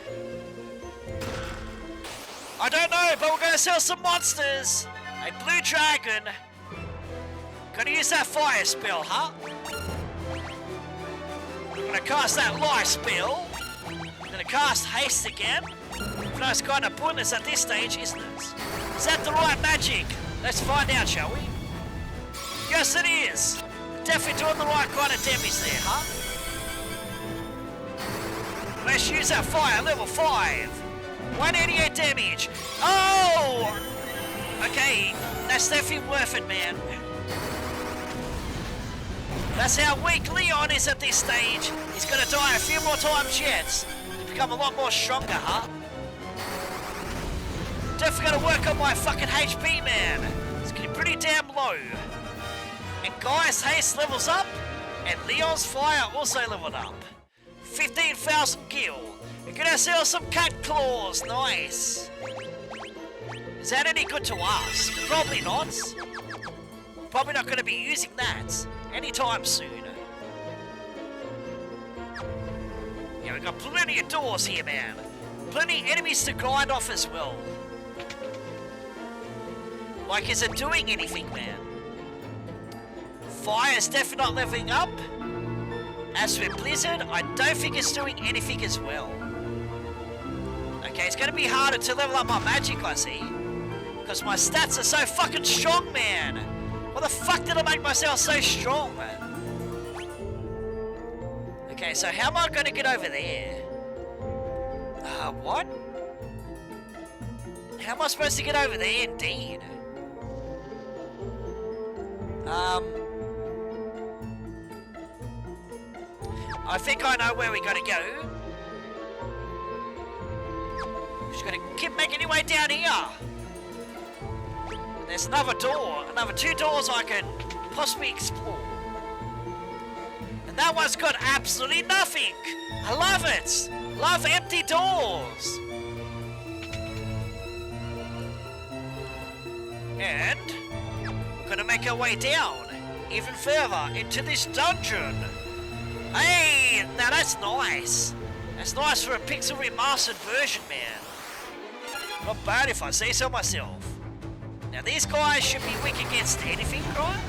A: I don't know, but we're gonna sell some monsters. A blue dragon. Gonna use that fire spell, huh? I'm gonna cast that light spell. I'm gonna cast haste again. No, it's kind of pointless at this stage, isn't it? Is that the right magic? Let's find out, shall we? Yes, it is. Definitely doing the right kind of damage there, huh? Let's use that fire, level 5. 188 damage. Oh! Okay, that's definitely worth it, man. That's how weak Leon is at this stage. He's gonna die a few more times yet to become a lot more stronger, huh? Definitely gonna work on my fucking HP, man. It's getting pretty damn low. And Guy's haste levels up, and Leon's fire also leveled up. 15,000 gil. We get ourselves some cat claws, nice. Is that any good to us? Probably not. Probably not going to be using that anytime soon. Yeah, we've got plenty of doors here, man. Plenty of enemies to grind off as well. Like, is it doing anything, man? Fire's definitely not leveling up. As for Blizzard, I don't think it's doing anything as well. Okay, it's going to be harder to level up my magic, I see. Because my stats are so fucking strong, man. What the fuck did I make myself so strong? Okay, so how am I going to get over there? What? How am I supposed to get over there, indeed? I think I know where we gotta go. Just gotta keep making your way down here. There's another door, another 2 doors I can possibly explore. And that one's got absolutely nothing. I love it. Love empty doors. And we're gonna make our way down even further into this dungeon. Hey, now that's nice. That's nice for a pixel remastered version, man. Not bad if I say so myself. Now these guys should be weak against anything, right?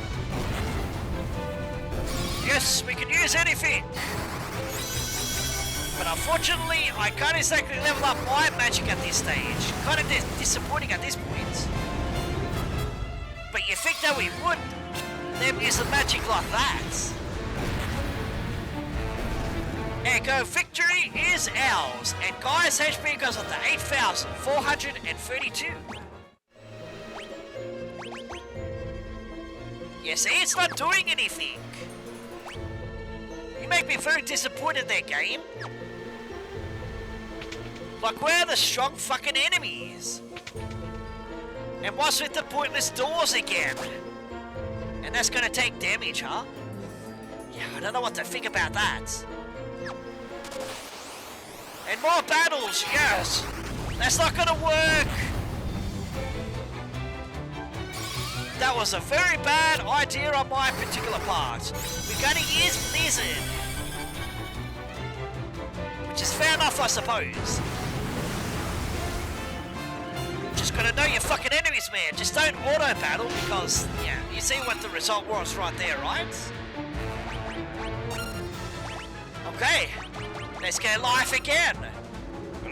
A: Yes, we can use anything. But unfortunately, I can't exactly level up my magic at this stage. Kind of disappointing at this point. But you think that we would them use the magic like that? Echo victory is ours, and Guy's HP goes up to 8,432. You see, it's not doing anything. You make me very disappointed there, game. Like, where are the strong fucking enemies? And what's with the pointless doors again? And that's gonna take damage, huh? Yeah, I don't know what to think about that. And more battles, yes! That's not gonna work! That was a very bad idea on my particular part. We're gonna use Blizzard. Which is fair enough, I suppose. Just gotta know your fucking enemies, man. Just don't auto-battle because, yeah, you see what the result was right there, right? Okay, let's get life again.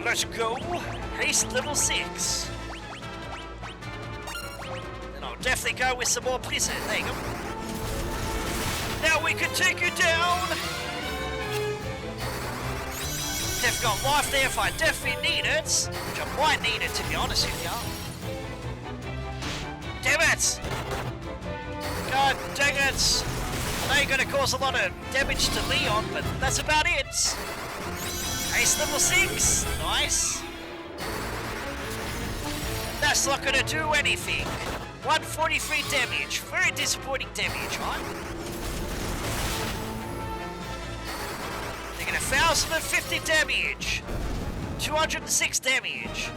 A: Let's go. Haste level 6. And I'll definitely go with some more Blizzard. There you go. Now we can take you down. Definitely got life there if I definitely need it. Which I might need it, to be honest with you. Damn it! God dang it! I know you're going to cause a lot of damage to Leon, but that's about it. Ace level 6. Nice. That's not going to do anything. 143 damage. Very disappointing damage, right? They get 1,050 damage. 206 damage.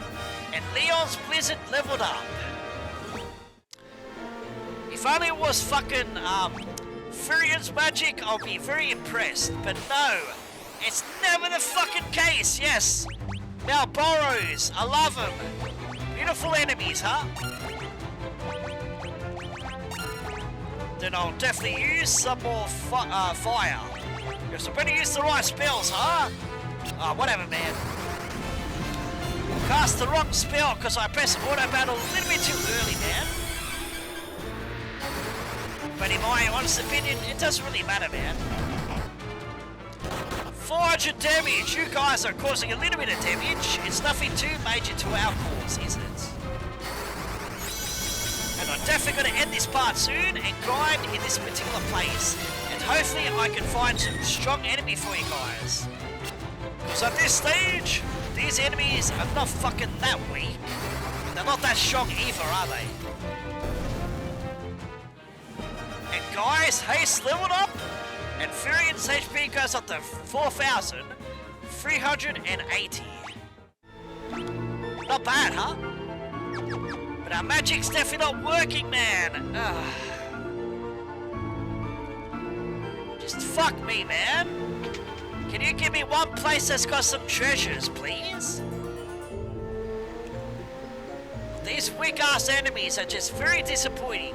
A: And Leon's Blizzard leveled up. If only it was fucking, Furion's magic, I'll be very impressed. But no, it's never the fucking case, yes. Now Burrows, I love them. Beautiful enemies, huh? Then I'll definitely use some more fire. Because I better use the right spells, huh? Whatever, man. Cast the wrong spell because I pressed auto battle a little bit too early, man. But in my honest opinion, it doesn't really matter, man. 400 damage! You guys are causing a little bit of damage. It's nothing too major to our cause, is it? And I'm definitely going to end this part soon and grind in this particular place. And hopefully I can find some strong enemy for you guys. Because at this stage, these enemies are not fucking that weak. They're not that strong either, are they? And guys, haste leveled up, and Furion's HP goes up to 4,000. 380. Not bad, huh? But our magic's definitely not working, man. Ugh. Just fuck me, man. Can you give me one place that's got some treasures, please? These weak-ass enemies are just very disappointing.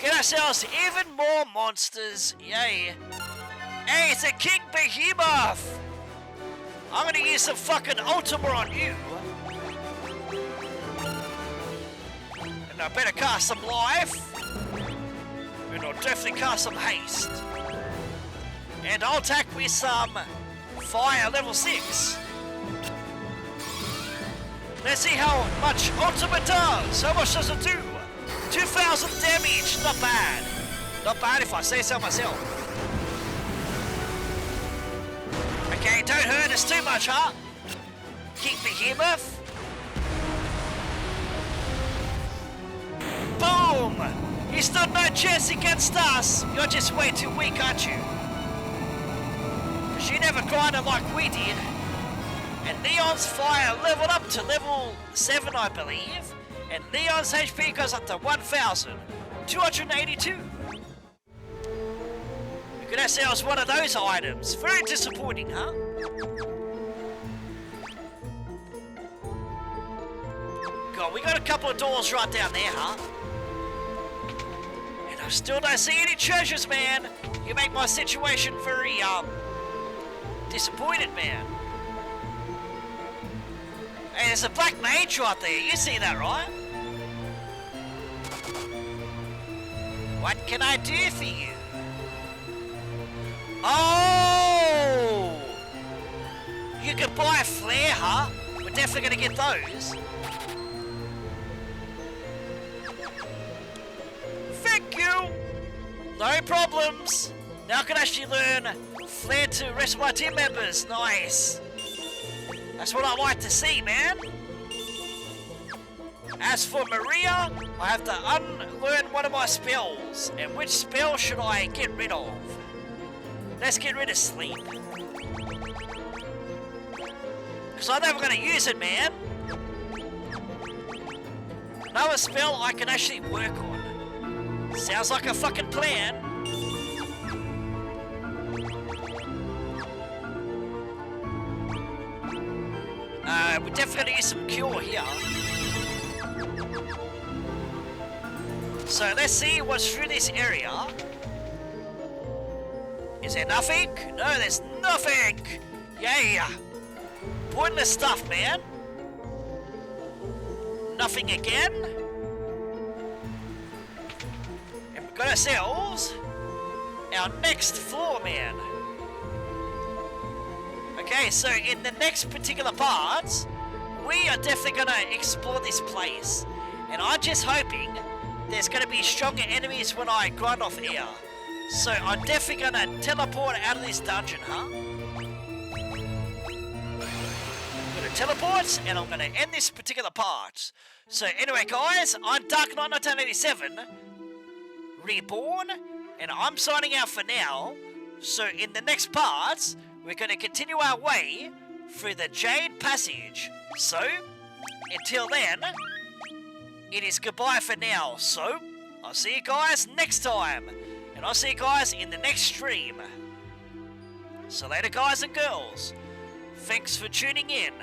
A: Get ourselves even more monsters. Yay. Hey, it's a King Behemoth! I'm gonna use some fucking Ultima on you. And I better cast some life. And I'll definitely cast some haste. And I'll attack with some fire level 6. Let's see how much Ultima does. How much does it do? 2,000 damage. Not bad. Not bad if I say so myself. Okay, don't hurt us too much, huh? King Behemoth. Boom! You stood no chance against us. You're just way too weak, aren't you? Because you never grinded like we did. And Neon's fire leveled up to level 7, I believe. And Neon's HP goes up to 1,282. We got ourselves one of those items. Very disappointing, huh? God, we got a couple of doors right down there, huh? And I still don't see any treasures, man. You make my situation very, disappointed, man. Hey, there's a black mage right there. You see that, right? What can I do for you? Oh! You can buy a flare, huh? We're definitely gonna get those. Thank you! No problems! Now I can actually learn flare to rest of my team members. Nice! That's what I like to see, man. As for Maria, I have to unlearn one of my spells. And which spell should I get rid of? Let's get rid of sleep. Because I know we're going to use it, man. Another spell I can actually work on. Sounds like a fucking plan. We're definitely going to use some cure here. So let's see what's through this area. Is there nothing? No, there's nothing! Yay! Pointless stuff, man. Nothing again. And we've got ourselves our next floor, man. Okay, so in the next particular parts, we are definitely going to explore this place. And I'm just hoping there's going to be stronger enemies when I grind off air. So I'm definitely going to teleport out of this dungeon, huh? I'm going to teleport, and I'm going to end this particular part. So anyway, guys, I'm Dark Knight 1987, Reborn, and I'm signing out for now. So in the next parts, we're going to continue our way through the Jade Passage. So, until then, it is goodbye for now. So, I'll see you guys next time. And I'll see you guys in the next stream. So later, guys and girls. Thanks for tuning in.